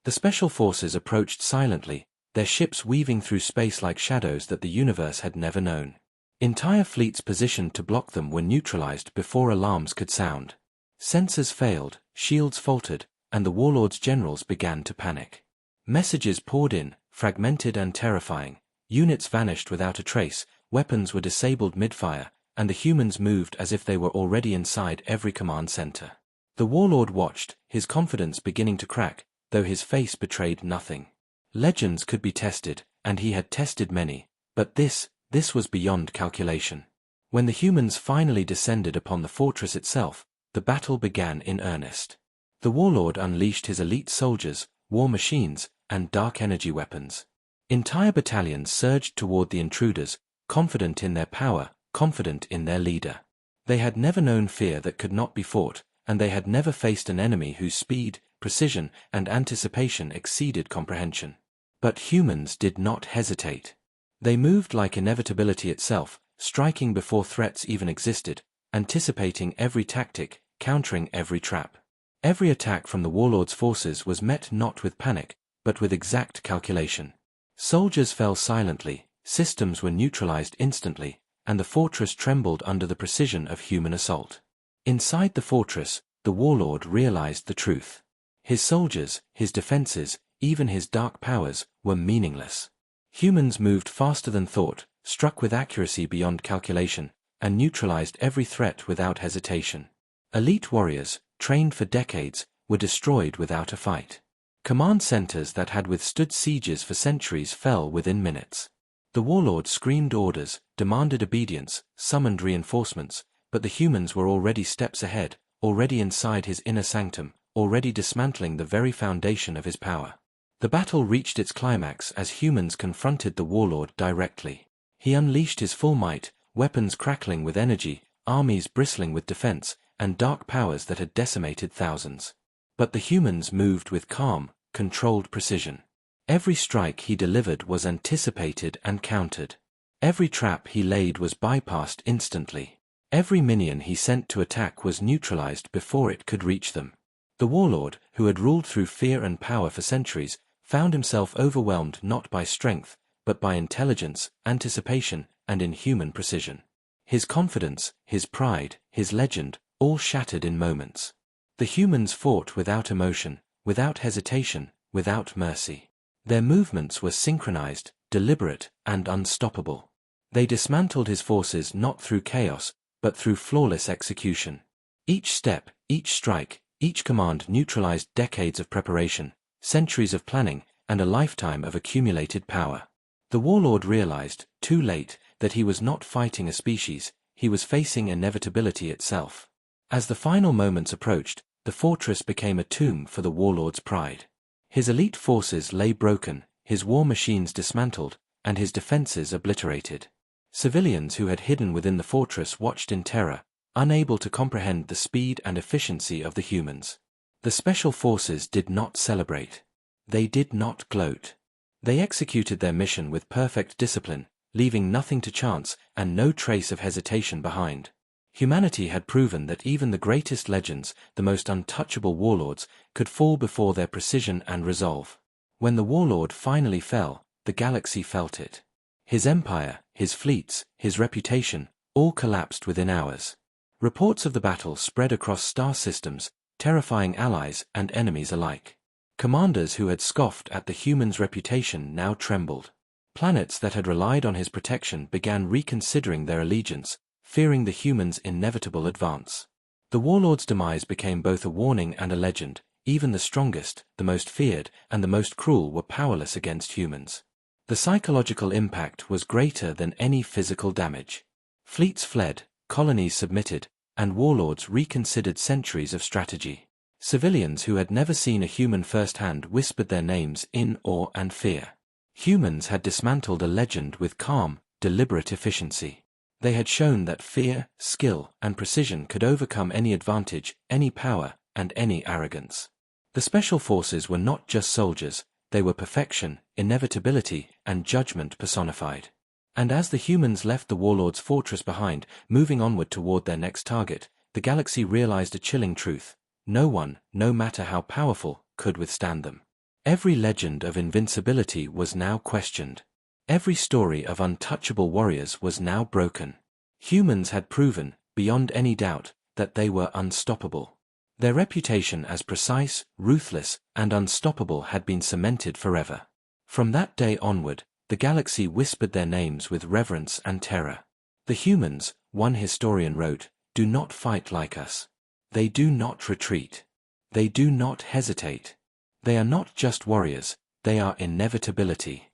The special forces approached silently, their ships weaving through space like shadows that the universe had never known. Entire fleets positioned to block them were neutralized before alarms could sound. Sensors failed, shields faltered, and the warlord's generals began to panic. Messages poured in, fragmented and terrifying. Units vanished without a trace, weapons were disabled mid-fire, and the humans moved as if they were already inside every command center. The warlord watched, his confidence beginning to crack, though his face betrayed nothing. Legends could be tested, and he had tested many, but this was beyond calculation. When the humans finally descended upon the fortress itself, the battle began in earnest. The warlord unleashed his elite soldiers, war machines, and dark energy weapons. Entire battalions surged toward the intruders, confident in their power, confident in their leader. They had never known fear that could not be fought, and they had never faced an enemy whose speed, precision, and anticipation exceeded comprehension. But humans did not hesitate. They moved like inevitability itself, striking before threats even existed, anticipating every tactic, countering every trap. Every attack from the warlord's forces was met not with panic, but with exact calculation. Soldiers fell silently, systems were neutralized instantly, and the fortress trembled under the precision of human assault. Inside the fortress, the warlord realized the truth. His soldiers, his defenses, even his dark powers, were meaningless. Humans moved faster than thought, struck with accuracy beyond calculation, and neutralized every threat without hesitation. Elite warriors, trained for decades, were destroyed without a fight. Command centers that had withstood sieges for centuries fell within minutes. The warlord screamed orders, demanded obedience, summoned reinforcements, but the humans were already steps ahead, already inside his inner sanctum, already dismantling the very foundation of his power. The battle reached its climax as humans confronted the warlord directly. He unleashed his full might, weapons crackling with energy, armies bristling with defense, and dark powers that had decimated thousands. But the humans moved with calm, controlled precision. Every strike he delivered was anticipated and countered. Every trap he laid was bypassed instantly. Every minion he sent to attack was neutralized before it could reach them. The warlord, who had ruled through fear and power for centuries, found himself overwhelmed not by strength, but by intelligence, anticipation, and inhuman precision. His confidence, his pride, his legend, all shattered in moments. The humans fought without emotion, without hesitation, without mercy. Their movements were synchronized, deliberate, and unstoppable. They dismantled his forces not through chaos, but through flawless execution. Each step, each strike, each command neutralized decades of preparation, centuries of planning, and a lifetime of accumulated power. The warlord realized, too late, that he was not fighting a species, he was facing inevitability itself. As the final moments approached, the fortress became a tomb for the warlord's pride. His elite forces lay broken, his war machines dismantled, and his defenses obliterated. Civilians who had hidden within the fortress watched in terror, unable to comprehend the speed and efficiency of the humans. The special forces did not celebrate. They did not gloat. They executed their mission with perfect discipline, leaving nothing to chance and no trace of hesitation behind. Humanity had proven that even the greatest legends, the most untouchable warlords, could fall before their precision and resolve. When the warlord finally fell, the galaxy felt it. His empire, his fleets, his reputation, all collapsed within hours. Reports of the battle spread across star systems, terrifying allies and enemies alike. Commanders who had scoffed at the human's reputation now trembled. Planets that had relied on his protection began reconsidering their allegiance, fearing the humans' inevitable advance. The warlord's demise became both a warning and a legend. Even the strongest, the most feared, and the most cruel were powerless against humans. The psychological impact was greater than any physical damage. Fleets fled, colonies submitted, and warlords reconsidered centuries of strategy. Civilians who had never seen a human firsthand whispered their names in awe and fear. Humans had dismantled a legend with calm, deliberate efficiency. They had shown that fear, skill, and precision could overcome any advantage, any power, and any arrogance. The special forces were not just soldiers, they were perfection, inevitability, and judgment personified. And as the humans left the warlord's fortress behind, moving onward toward their next target, the galaxy realized a chilling truth. No one, no matter how powerful, could withstand them. Every legend of invincibility was now questioned. Every story of untouchable warriors was now broken. Humans had proven, beyond any doubt, that they were unstoppable. Their reputation as precise, ruthless, and unstoppable had been cemented forever. From that day onward, the galaxy whispered their names with reverence and terror. The humans, one historian wrote, do not fight like us. They do not retreat. They do not hesitate. They are not just warriors, they are inevitability.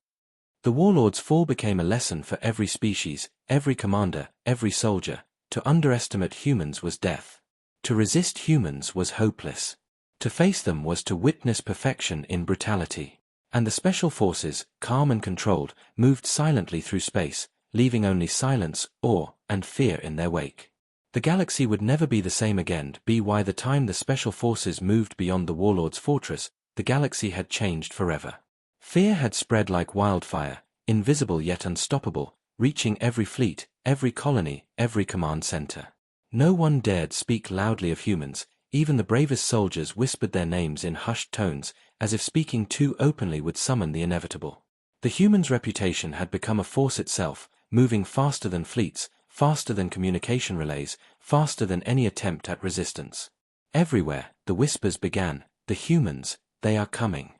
The warlord's fall became a lesson for every species, every commander, every soldier. To underestimate humans was death. To resist humans was hopeless. To face them was to witness perfection in brutality. And the special forces, calm and controlled, moved silently through space, leaving only silence, awe, and fear in their wake. The galaxy would never be the same again. By the time the special forces moved beyond the warlord's fortress, the galaxy had changed forever. Fear had spread like wildfire, invisible yet unstoppable, reaching every fleet, every colony, every command center. No one dared speak loudly of humans, even the bravest soldiers whispered their names in hushed tones, as if speaking too openly would summon the inevitable. The human's reputation had become a force itself, moving faster than fleets, faster than communication relays, faster than any attempt at resistance. Everywhere, the whispers began, the humans, they are coming.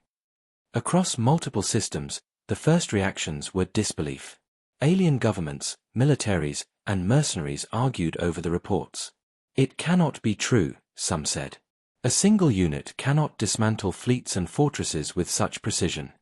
Across multiple systems, the first reactions were disbelief. Alien governments, militaries, and mercenaries argued over the reports. It cannot be true, some said. A single unit cannot dismantle fleets and fortresses with such precision.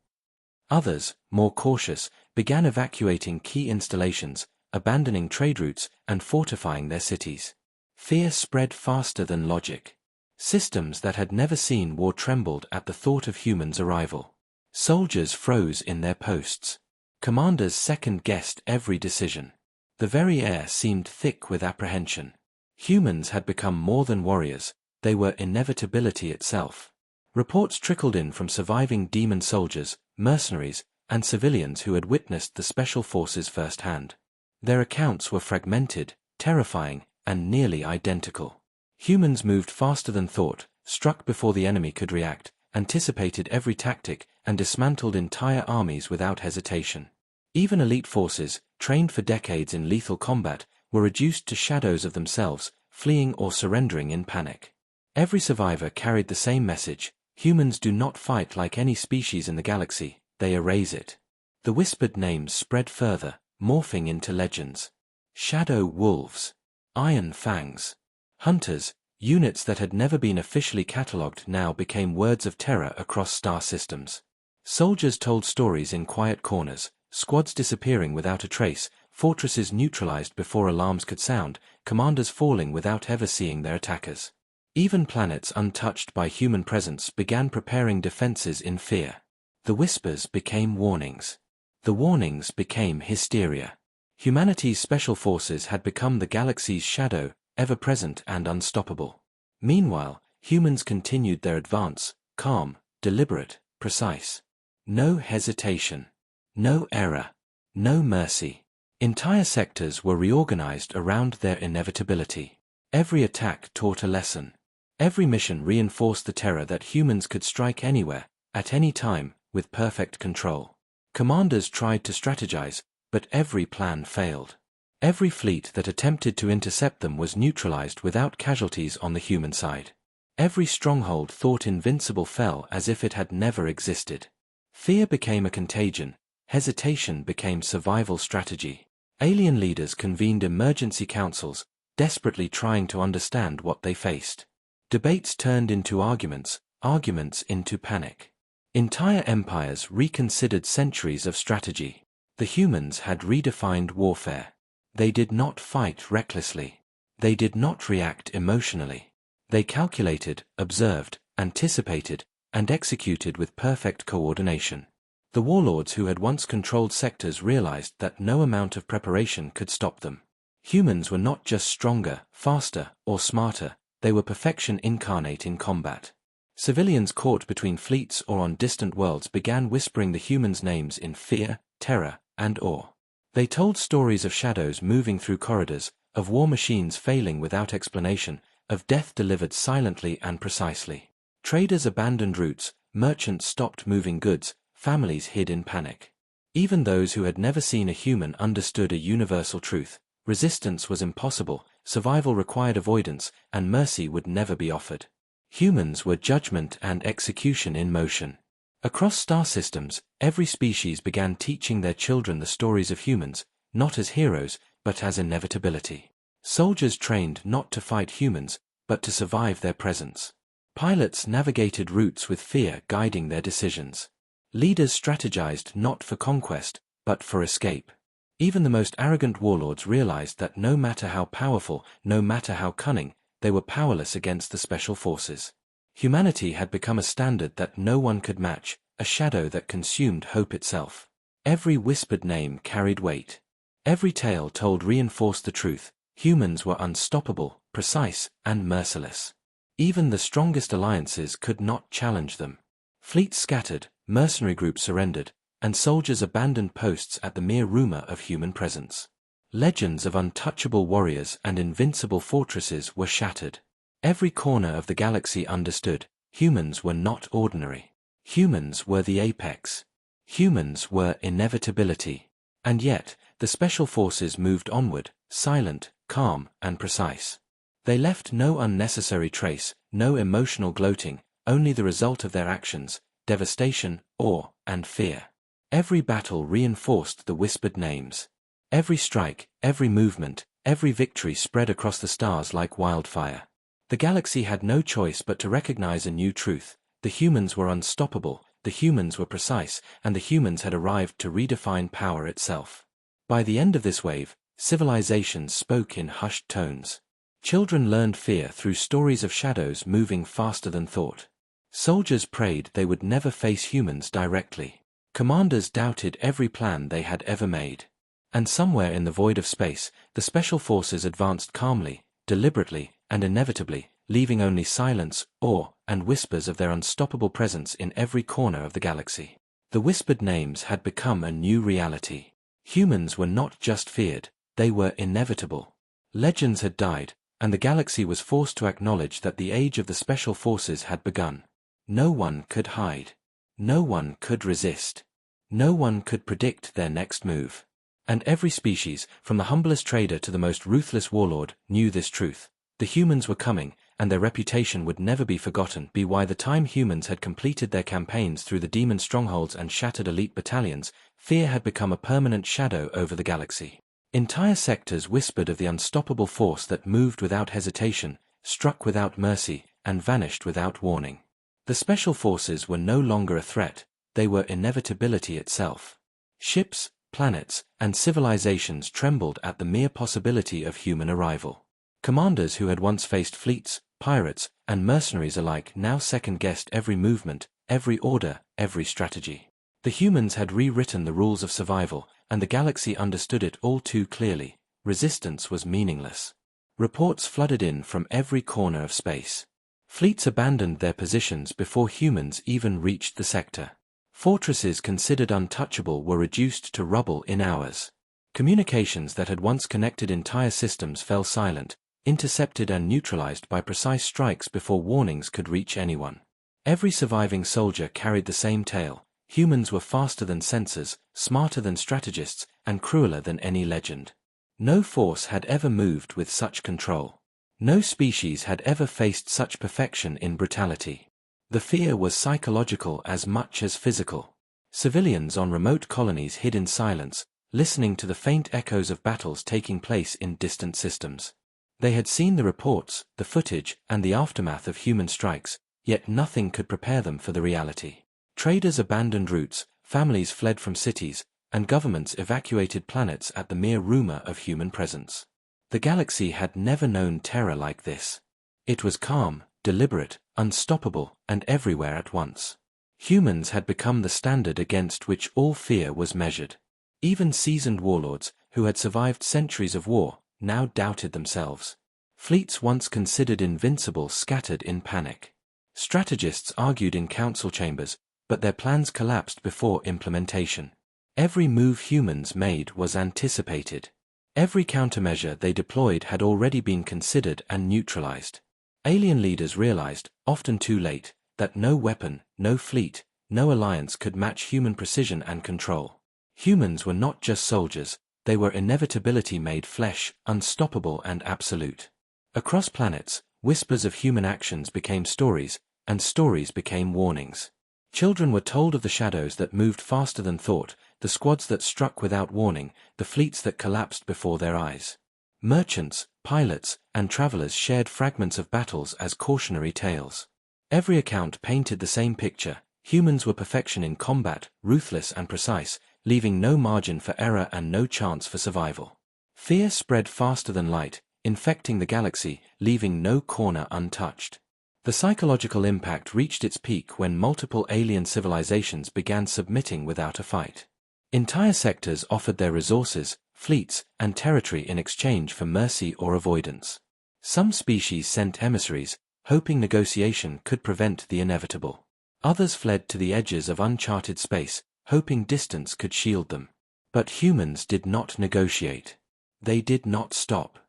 Others, more cautious, began evacuating key installations, abandoning trade routes, and fortifying their cities. Fear spread faster than logic. Systems that had never seen war trembled at the thought of humans' arrival. Soldiers froze in their posts. Commanders second-guessed every decision. The very air seemed thick with apprehension. Humans had become more than warriors, they were inevitability itself. Reports trickled in from surviving demon soldiers, mercenaries, and civilians who had witnessed the special forces firsthand. Their accounts were fragmented, terrifying, and nearly identical. Humans moved faster than thought, struck before the enemy could react, anticipated every tactic, and dismantled entire armies without hesitation. Even elite forces, trained for decades in lethal combat, were reduced to shadows of themselves, fleeing or surrendering in panic. Every survivor carried the same message: humans do not fight like any species in the galaxy, they erase it. The whispered names spread further, morphing into legends. Shadow wolves, iron fangs, hunters, units that had never been officially catalogued now became words of terror across star systems. Soldiers told stories in quiet corners, squads disappearing without a trace, fortresses neutralized before alarms could sound, commanders falling without ever seeing their attackers. Even planets untouched by human presence began preparing defenses in fear. The whispers became warnings. The warnings became hysteria. Humanity's special forces had become the galaxy's shadow, ever-present and unstoppable. Meanwhile, humans continued their advance, calm, deliberate, precise. No hesitation. No error. No mercy. Entire sectors were reorganized around their inevitability. Every attack taught a lesson. Every mission reinforced the terror that humans could strike anywhere, at any time, with perfect control. Commanders tried to strategize, but every plan failed. Every fleet that attempted to intercept them was neutralized without casualties on the human side. Every stronghold thought invincible fell as if it had never existed. Fear became a contagion. Hesitation became survival strategy. Alien leaders convened emergency councils, desperately trying to understand what they faced. Debates turned into arguments, arguments into panic. Entire empires reconsidered centuries of strategy. The humans had redefined warfare. They did not fight recklessly. They did not react emotionally. They calculated, observed, anticipated, and executed with perfect coordination. The warlords who had once controlled sectors realized that no amount of preparation could stop them. Humans were not just stronger, faster, or smarter, they were perfection incarnate in combat. Civilians caught between fleets or on distant worlds began whispering the humans' names in fear, terror, and awe. They told stories of shadows moving through corridors, of war machines failing without explanation, of death delivered silently and precisely. Traders abandoned routes, merchants stopped moving goods, families hid in panic. Even those who had never seen a human understood a universal truth: resistance was impossible, survival required avoidance, and mercy would never be offered. Humans were judgment and execution in motion. Across star systems, every species began teaching their children the stories of humans, not as heroes, but as inevitability. Soldiers trained not to fight humans, but to survive their presence. Pilots navigated routes with fear guiding their decisions. Leaders strategized not for conquest, but for escape. Even the most arrogant warlords realized that no matter how powerful, no matter how cunning, they were powerless against the special forces. Humanity had become a standard that no one could match, a shadow that consumed hope itself. Every whispered name carried weight. Every tale told reinforced the truth: humans were unstoppable, precise, and merciless. Even the strongest alliances could not challenge them. Fleets scattered, mercenary groups surrendered, and soldiers abandoned posts at the mere rumor of human presence. Legends of untouchable warriors and invincible fortresses were shattered. Every corner of the galaxy understood: humans were not ordinary. Humans were the apex. Humans were inevitability. And yet, the special forces moved onward, silent, calm, and precise. They left no unnecessary trace, no emotional gloating, only the result of their actions: devastation, awe, and fear. Every battle reinforced the whispered names. Every strike, every movement, every victory spread across the stars like wildfire. The galaxy had no choice but to recognize a new truth: the humans were unstoppable, the humans were precise, and the humans had arrived to redefine power itself. By the end of this wave, civilizations spoke in hushed tones. Children learned fear through stories of shadows moving faster than thought. Soldiers prayed they would never face humans directly. Commanders doubted every plan they had ever made. And somewhere in the void of space, the special forces advanced calmly, deliberately, and inevitably, leaving only silence, awe, and whispers of their unstoppable presence in every corner of the galaxy. The whispered names had become a new reality. Humans were not just feared, they were inevitable. Legends had died, and the galaxy was forced to acknowledge that the age of the special forces had begun. No one could hide. No one could resist. No one could predict their next move. And every species, from the humblest trader to the most ruthless warlord, knew this truth: the humans were coming, and their reputation would never be forgotten. By the time humans had completed their campaigns through the demon strongholds and shattered elite battalions, fear had become a permanent shadow over the galaxy. Entire sectors whispered of the unstoppable force that moved without hesitation, struck without mercy, and vanished without warning. The special forces were no longer a threat, they were inevitability itself. Ships, planets, and civilizations trembled at the mere possibility of human arrival. Commanders who had once faced fleets, pirates, and mercenaries alike now second-guessed every movement, every order, every strategy. The humans had rewritten the rules of survival, and the galaxy understood it all too clearly: resistance was meaningless. Reports flooded in from every corner of space. Fleets abandoned their positions before humans even reached the sector. Fortresses considered untouchable were reduced to rubble in hours. Communications that had once connected entire systems fell silent, intercepted and neutralized by precise strikes before warnings could reach anyone. Every surviving soldier carried the same tale: humans were faster than sensors, smarter than strategists, and crueler than any legend. No force had ever moved with such control. No species had ever faced such perfection in brutality. The fear was psychological as much as physical. Civilians on remote colonies hid in silence, listening to the faint echoes of battles taking place in distant systems. They had seen the reports, the footage, and the aftermath of human strikes, yet nothing could prepare them for the reality. Traders abandoned routes, families fled from cities, and governments evacuated planets at the mere rumor of human presence. The galaxy had never known terror like this. It was calm, deliberate, unstoppable, and everywhere at once. Humans had become the standard against which all fear was measured. Even seasoned warlords, who had survived centuries of war, now doubted themselves. Fleets once considered invincible scattered in panic. Strategists argued in council chambers, but their plans collapsed before implementation. Every move humans made was anticipated. Every countermeasure they deployed had already been considered and neutralized. Alien leaders realized, often too late, that no weapon, no fleet, no alliance could match human precision and control. Humans were not just soldiers, they were inevitability made flesh, unstoppable and absolute. Across planets, whispers of human actions became stories, and stories became warnings. Children were told of the shadows that moved faster than thought, the squads that struck without warning, the fleets that collapsed before their eyes. Merchants, pilots, and travelers shared fragments of battles as cautionary tales. Every account painted the same picture: humans were perfection in combat, ruthless and precise, leaving no margin for error and no chance for survival. Fear spread faster than light, infecting the galaxy, leaving no corner untouched. The psychological impact reached its peak when multiple alien civilizations began submitting without a fight. Entire sectors offered their resources, fleets, and territory in exchange for mercy or avoidance. Some species sent emissaries, hoping negotiation could prevent the inevitable. Others fled to the edges of uncharted space, hoping distance could shield them. But humans did not negotiate. They did not stop.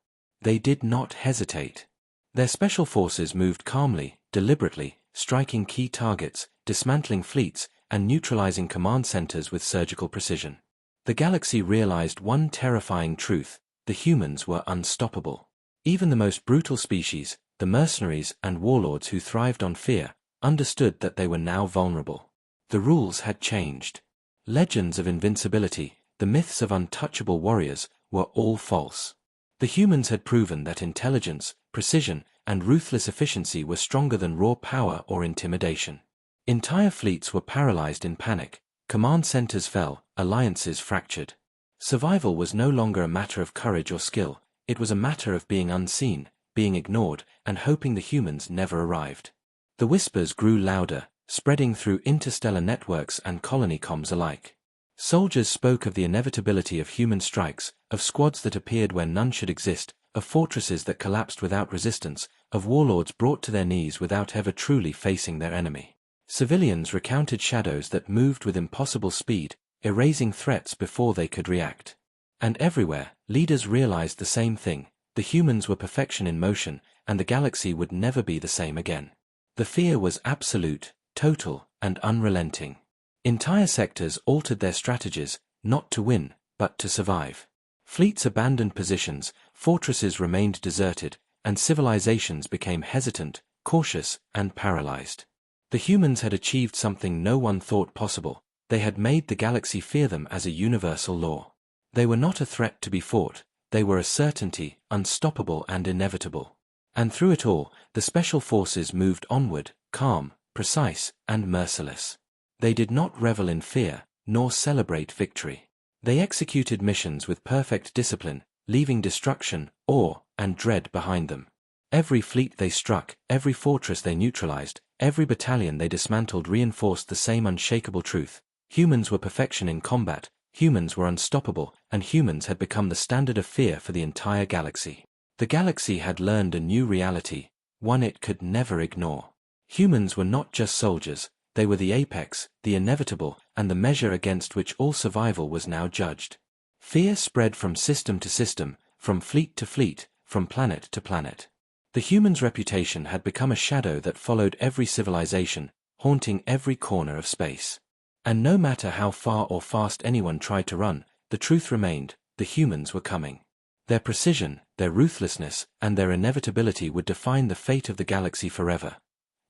They did not hesitate. Their special forces moved calmly, deliberately, striking key targets, dismantling fleets, and neutralizing command centers with surgical precision. The galaxy realized one terrifying truth: the humans were unstoppable. Even the most brutal species, the mercenaries and warlords who thrived on fear, understood that they were now vulnerable. The rules had changed. Legends of invincibility, the myths of untouchable warriors, were all false. The humans had proven that intelligence, precision, and ruthless efficiency were stronger than raw power or intimidation. Entire fleets were paralyzed in panic, command centers fell, alliances fractured. Survival was no longer a matter of courage or skill, it was a matter of being unseen, being ignored, and hoping the humans never arrived. The whispers grew louder, spreading through interstellar networks and colony comms alike. Soldiers spoke of the inevitability of human strikes, of squads that appeared where none should exist, of fortresses that collapsed without resistance, of warlords brought to their knees without ever truly facing their enemy. Civilians recounted shadows that moved with impossible speed, erasing threats before they could react. And everywhere, leaders realized the same thing: the humans were perfection in motion, and the galaxy would never be the same again. The fear was absolute, total, and unrelenting. Entire sectors altered their strategies, not to win, but to survive. Fleets abandoned positions, fortresses remained deserted, and civilizations became hesitant, cautious, and paralyzed. The humans had achieved something no one thought possible: they had made the galaxy fear them as a universal law. They were not a threat to be fought, they were a certainty, unstoppable and inevitable. And through it all, the special forces moved onward, calm, precise, and merciless. They did not revel in fear, nor celebrate victory. They executed missions with perfect discipline, leaving destruction, awe, and dread behind them. Every fleet they struck, every fortress they neutralized, every battalion they dismantled reinforced the same unshakable truth: humans were perfection in combat, humans were unstoppable, and humans had become the standard of fear for the entire galaxy. The galaxy had learned a new reality, one it could never ignore. Humans were not just soldiers, they were the apex, the inevitable, and the measure against which all survival was now judged. Fear spread from system to system, from fleet to fleet, from planet to planet. The human's reputation had become a shadow that followed every civilization, haunting every corner of space. And no matter how far or fast anyone tried to run, the truth remained: the humans were coming. Their precision, their ruthlessness, and their inevitability would define the fate of the galaxy forever.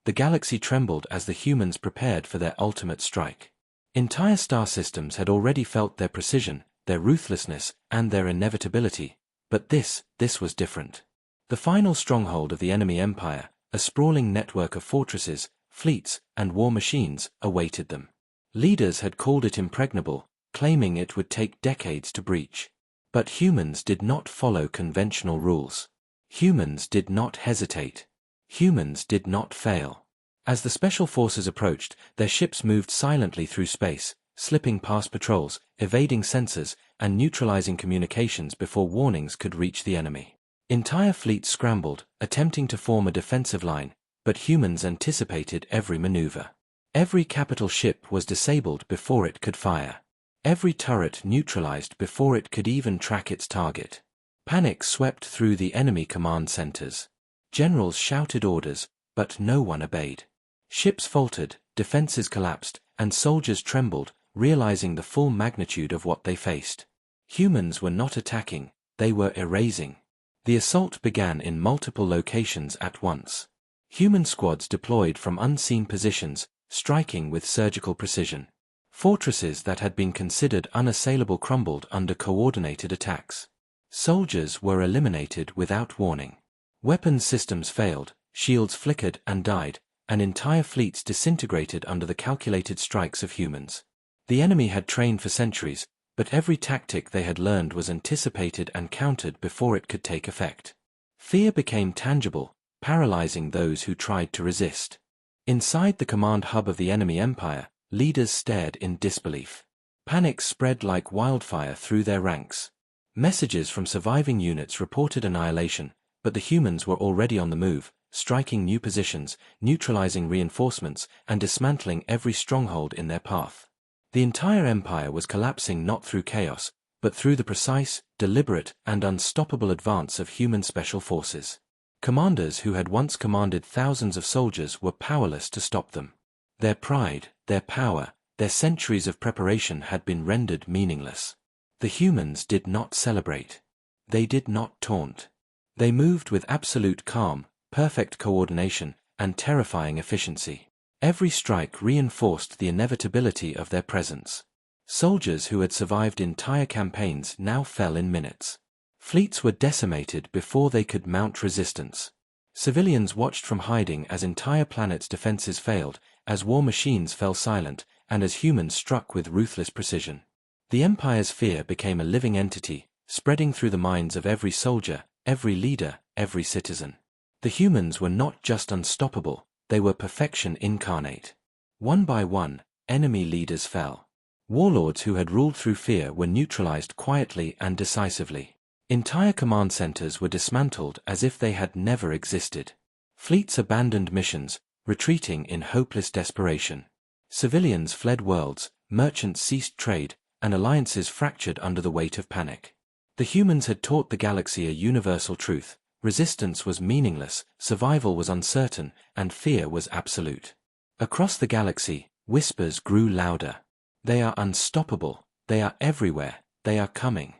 The galaxy trembled as the humans prepared for their ultimate strike. Entire star systems had already felt their precision, their ruthlessness, and their inevitability, but this was different. The final stronghold of the enemy empire, a sprawling network of fortresses, fleets, and war machines, awaited them. Leaders had called it impregnable, claiming it would take decades to breach. But humans did not follow conventional rules. Humans did not hesitate. Humans did not fail. As the special forces approached, their ships moved silently through space, slipping past patrols, evading sensors, and neutralizing communications before warnings could reach the enemy. Entire fleets scrambled, attempting to form a defensive line, but humans anticipated every maneuver. Every capital ship was disabled before it could fire. Every turret neutralized before it could even track its target. Panic swept through the enemy command centers. Generals shouted orders, but no one obeyed. Ships faltered, defenses collapsed, and soldiers trembled, realizing the full magnitude of what they faced. Humans were not attacking, they were erasing. The assault began in multiple locations at once. Human squads deployed from unseen positions, striking with surgical precision. Fortresses that had been considered unassailable crumbled under coordinated attacks. Soldiers were eliminated without warning. Weapons systems failed, shields flickered and died, and entire fleets disintegrated under the calculated strikes of humans. The enemy had trained for centuries, but every tactic they had learned was anticipated and countered before it could take effect. Fear became tangible, paralyzing those who tried to resist. Inside the command hub of the enemy empire, leaders stared in disbelief. Panic spread like wildfire through their ranks. Messages from surviving units reported annihilation, but the humans were already on the move, striking new positions, neutralizing reinforcements, and dismantling every stronghold in their path. The entire empire was collapsing not through chaos, but through the precise, deliberate, and unstoppable advance of human special forces. Commanders who had once commanded thousands of soldiers were powerless to stop them. Their pride, their power, their centuries of preparation had been rendered meaningless. The humans did not celebrate. They did not taunt. They moved with absolute calm, perfect coordination, and terrifying efficiency. Every strike reinforced the inevitability of their presence. Soldiers who had survived entire campaigns now fell in minutes. Fleets were decimated before they could mount resistance. Civilians watched from hiding as entire planets' defenses failed, as war machines fell silent, and as humans struck with ruthless precision. The Empire's fear became a living entity, spreading through the minds of every soldier, every leader, every citizen. The humans were not just unstoppable, they were perfection incarnate. One by one, enemy leaders fell. Warlords who had ruled through fear were neutralized quietly and decisively. Entire command centers were dismantled as if they had never existed. Fleets abandoned missions, retreating in hopeless desperation. Civilians fled worlds, merchants ceased trade, and alliances fractured under the weight of panic. The humans had taught the galaxy a universal truth: resistance was meaningless, survival was uncertain, and fear was absolute. Across the galaxy, whispers grew louder. They are unstoppable, they are everywhere, they are coming.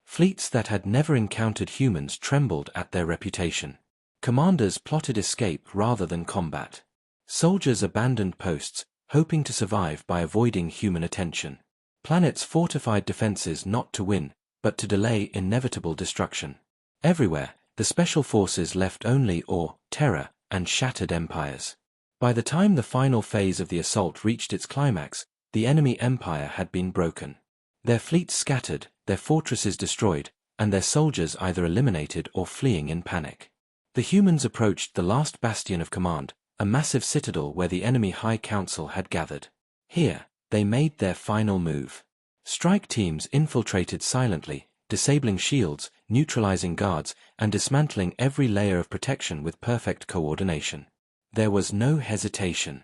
Fleets that had never encountered humans trembled at their reputation. Commanders plotted escape rather than combat. Soldiers abandoned posts, hoping to survive by avoiding human attention. Planets fortified defenses not to win, but to delay inevitable destruction. Everywhere, the special forces left only awe, terror, and shattered empires. By the time the final phase of the assault reached its climax, the enemy empire had been broken. Their fleets scattered, their fortresses destroyed, and their soldiers either eliminated or fleeing in panic. The humans approached the last bastion of command, a massive citadel where the enemy High Council had gathered. Here, they made their final move. Strike teams infiltrated silently, disabling shields, neutralizing guards, and dismantling every layer of protection with perfect coordination. There was no hesitation.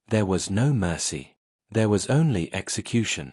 There was no mercy. There was only execution.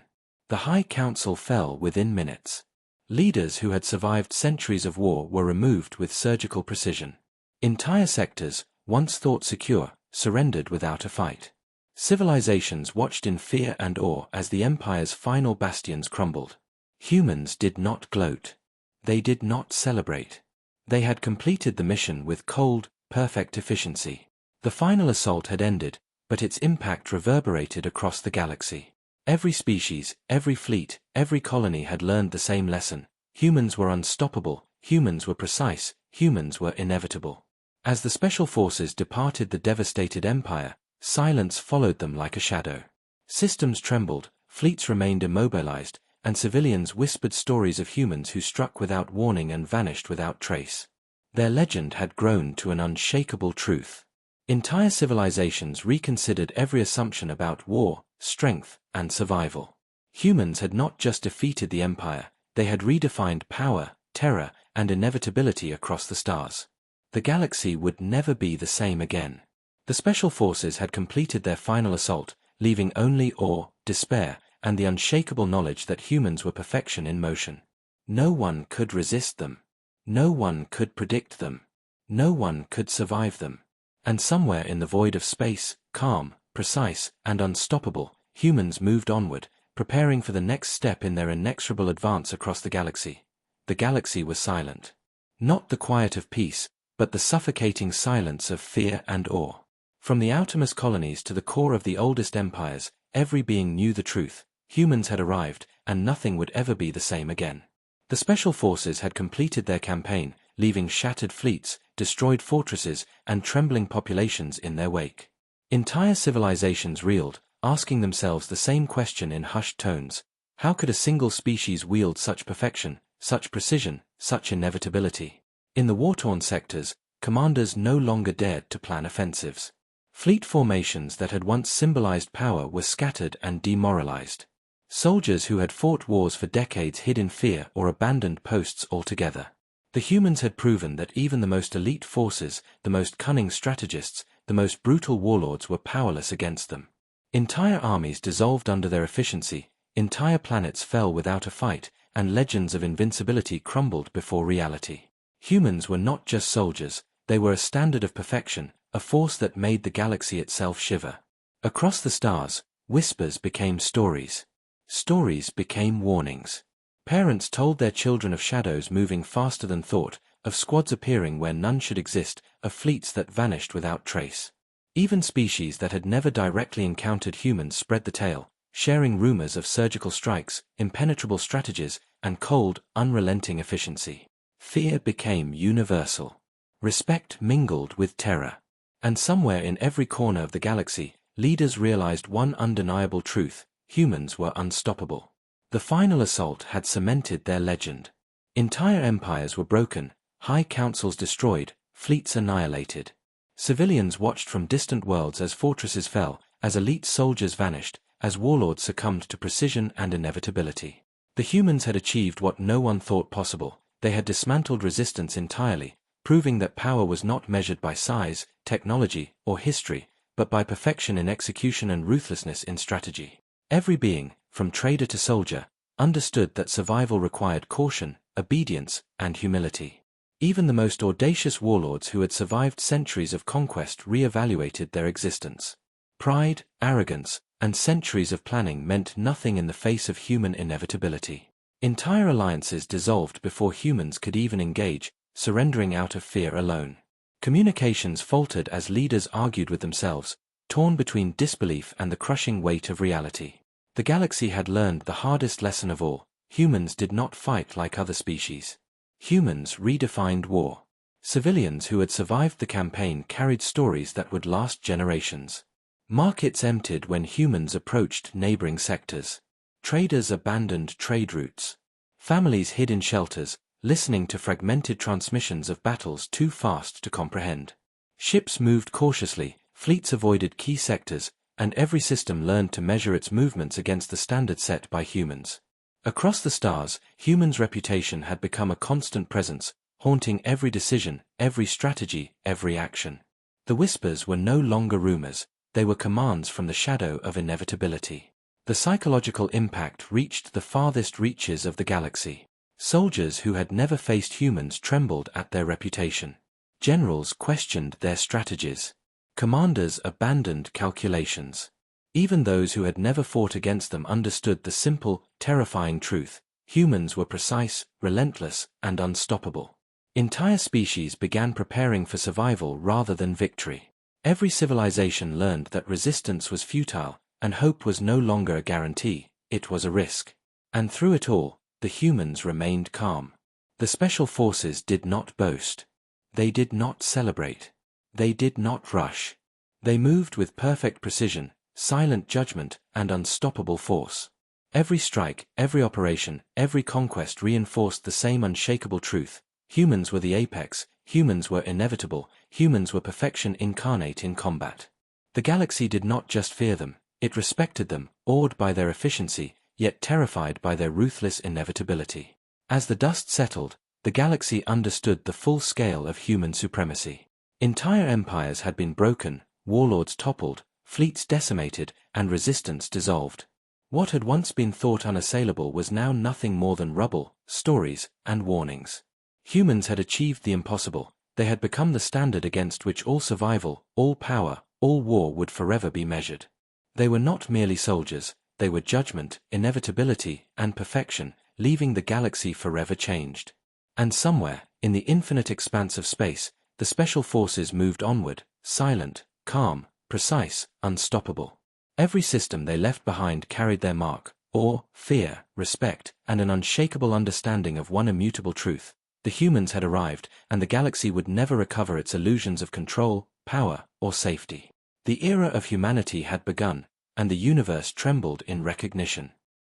The High Council fell within minutes. Leaders who had survived centuries of war were removed with surgical precision. Entire sectors, once thought secure, surrendered without a fight. Civilizations watched in fear and awe as the Empire's final bastions crumbled. Humans did not gloat. They did not celebrate. They had completed the mission with cold, perfect efficiency. The final assault had ended, but its impact reverberated across the galaxy. Every species, every fleet, every colony had learned the same lesson. Humans were unstoppable, humans were precise, humans were inevitable. As the special forces departed the devastated empire, silence followed them like a shadow. Systems trembled, fleets remained immobilized, and civilians whispered stories of humans who struck without warning and vanished without trace. Their legend had grown to an unshakable truth. Entire civilizations reconsidered every assumption about war, strength, and survival. Humans had not just defeated the empire, they had redefined power, terror, and inevitability across the stars. The galaxy would never be the same again. The special forces had completed their final assault, leaving only awe, despair, and the unshakable knowledge that humans were perfection in motion. No one could resist them. No one could predict them. No one could survive them. And somewhere in the void of space, calm, precise, and unstoppable, humans moved onward, preparing for the next step in their inexorable advance across the galaxy. The galaxy was silent. Not the quiet of peace, but the suffocating silence of fear and awe. From the outermost colonies to the core of the oldest empires, every being knew the truth. Humans had arrived, and nothing would ever be the same again. The special forces had completed their campaign, leaving shattered fleets, destroyed fortresses, and trembling populations in their wake. Entire civilizations reeled, asking themselves the same question in hushed tones. How could a single species wield such perfection, such precision, such inevitability? In the war-torn sectors, commanders no longer dared to plan offensives. Fleet formations that had once symbolized power were scattered and demoralized. Soldiers who had fought wars for decades hid in fear or abandoned posts altogether. The humans had proven that even the most elite forces, the most cunning strategists, the most brutal warlords were powerless against them. Entire armies dissolved under their efficiency, entire planets fell without a fight, and legends of invincibility crumbled before reality. Humans were not just soldiers, they were a standard of perfection, a force that made the galaxy itself shiver. Across the stars, whispers became stories. Stories became warnings. Parents told their children of shadows moving faster than thought, of squads appearing where none should exist, of fleets that vanished without trace. Even species that had never directly encountered humans spread the tale, sharing rumors of surgical strikes, impenetrable strategies, and cold, unrelenting efficiency. Fear became universal. Respect mingled with terror. And somewhere in every corner of the galaxy, leaders realized one undeniable truth: humans were unstoppable. The final assault had cemented their legend. Entire empires were broken, high councils destroyed, fleets annihilated. Civilians watched from distant worlds as fortresses fell, as elite soldiers vanished, as warlords succumbed to precision and inevitability. The humans had achieved what no one thought possible. They had dismantled resistance entirely, proving that power was not measured by size, technology, or history, but by perfection in execution and ruthlessness in strategy. Every being, from trader to soldier, understood that survival required caution, obedience, and humility. Even the most audacious warlords who had survived centuries of conquest re-evaluated their existence. Pride, arrogance, and centuries of planning meant nothing in the face of human inevitability. Entire alliances dissolved before humans could even engage, surrendering out of fear alone. Communications faltered as leaders argued with themselves, torn between disbelief and the crushing weight of reality. The galaxy had learned the hardest lesson of all: humans did not fight like other species. Humans redefined war. Civilians who had survived the campaign carried stories that would last generations. Markets emptied when humans approached neighboring sectors. Traders abandoned trade routes. Families hid in shelters, listening to fragmented transmissions of battles too fast to comprehend. Ships moved cautiously, fleets avoided key sectors, and every system learned to measure its movements against the standard set by humans. Across the stars, humans' reputation had become a constant presence, haunting every decision, every strategy, every action. The whispers were no longer rumors, they were commands from the shadow of inevitability. The psychological impact reached the farthest reaches of the galaxy. Soldiers who had never faced humans trembled at their reputation. Generals questioned their strategies. Commanders abandoned calculations. Even those who had never fought against them understood the simple, terrifying truth: humans were precise, relentless, and unstoppable. Entire species began preparing for survival rather than victory. Every civilization learned that resistance was futile, and hope was no longer a guarantee, it was a risk. And through it all, the humans remained calm. The special forces did not boast. They did not celebrate. They did not rush. They moved with perfect precision, silent judgment, and unstoppable force. Every strike, every operation, every conquest reinforced the same unshakable truth: humans were the apex, humans were inevitable, humans were perfection incarnate in combat. The galaxy did not just fear them, it respected them, awed by their efficiency, yet terrified by their ruthless inevitability. As the dust settled, the galaxy understood the full scale of human supremacy. Entire empires had been broken, warlords toppled, fleets decimated, and resistance dissolved. What had once been thought unassailable was now nothing more than rubble, stories, and warnings. Humans had achieved the impossible. They had become the standard against which all survival, all power, all war would forever be measured. They were not merely soldiers, they were judgment, inevitability, and perfection, leaving the galaxy forever changed. And somewhere, in the infinite expanse of space, the special forces moved onward, silent, calm, precise, unstoppable. Every system they left behind carried their mark: awe, fear, respect, and an unshakable understanding of one immutable truth. The humans had arrived, and the galaxy would never recover its illusions of control, power, or safety. The era of humanity had begun, and the universe trembled in recognition.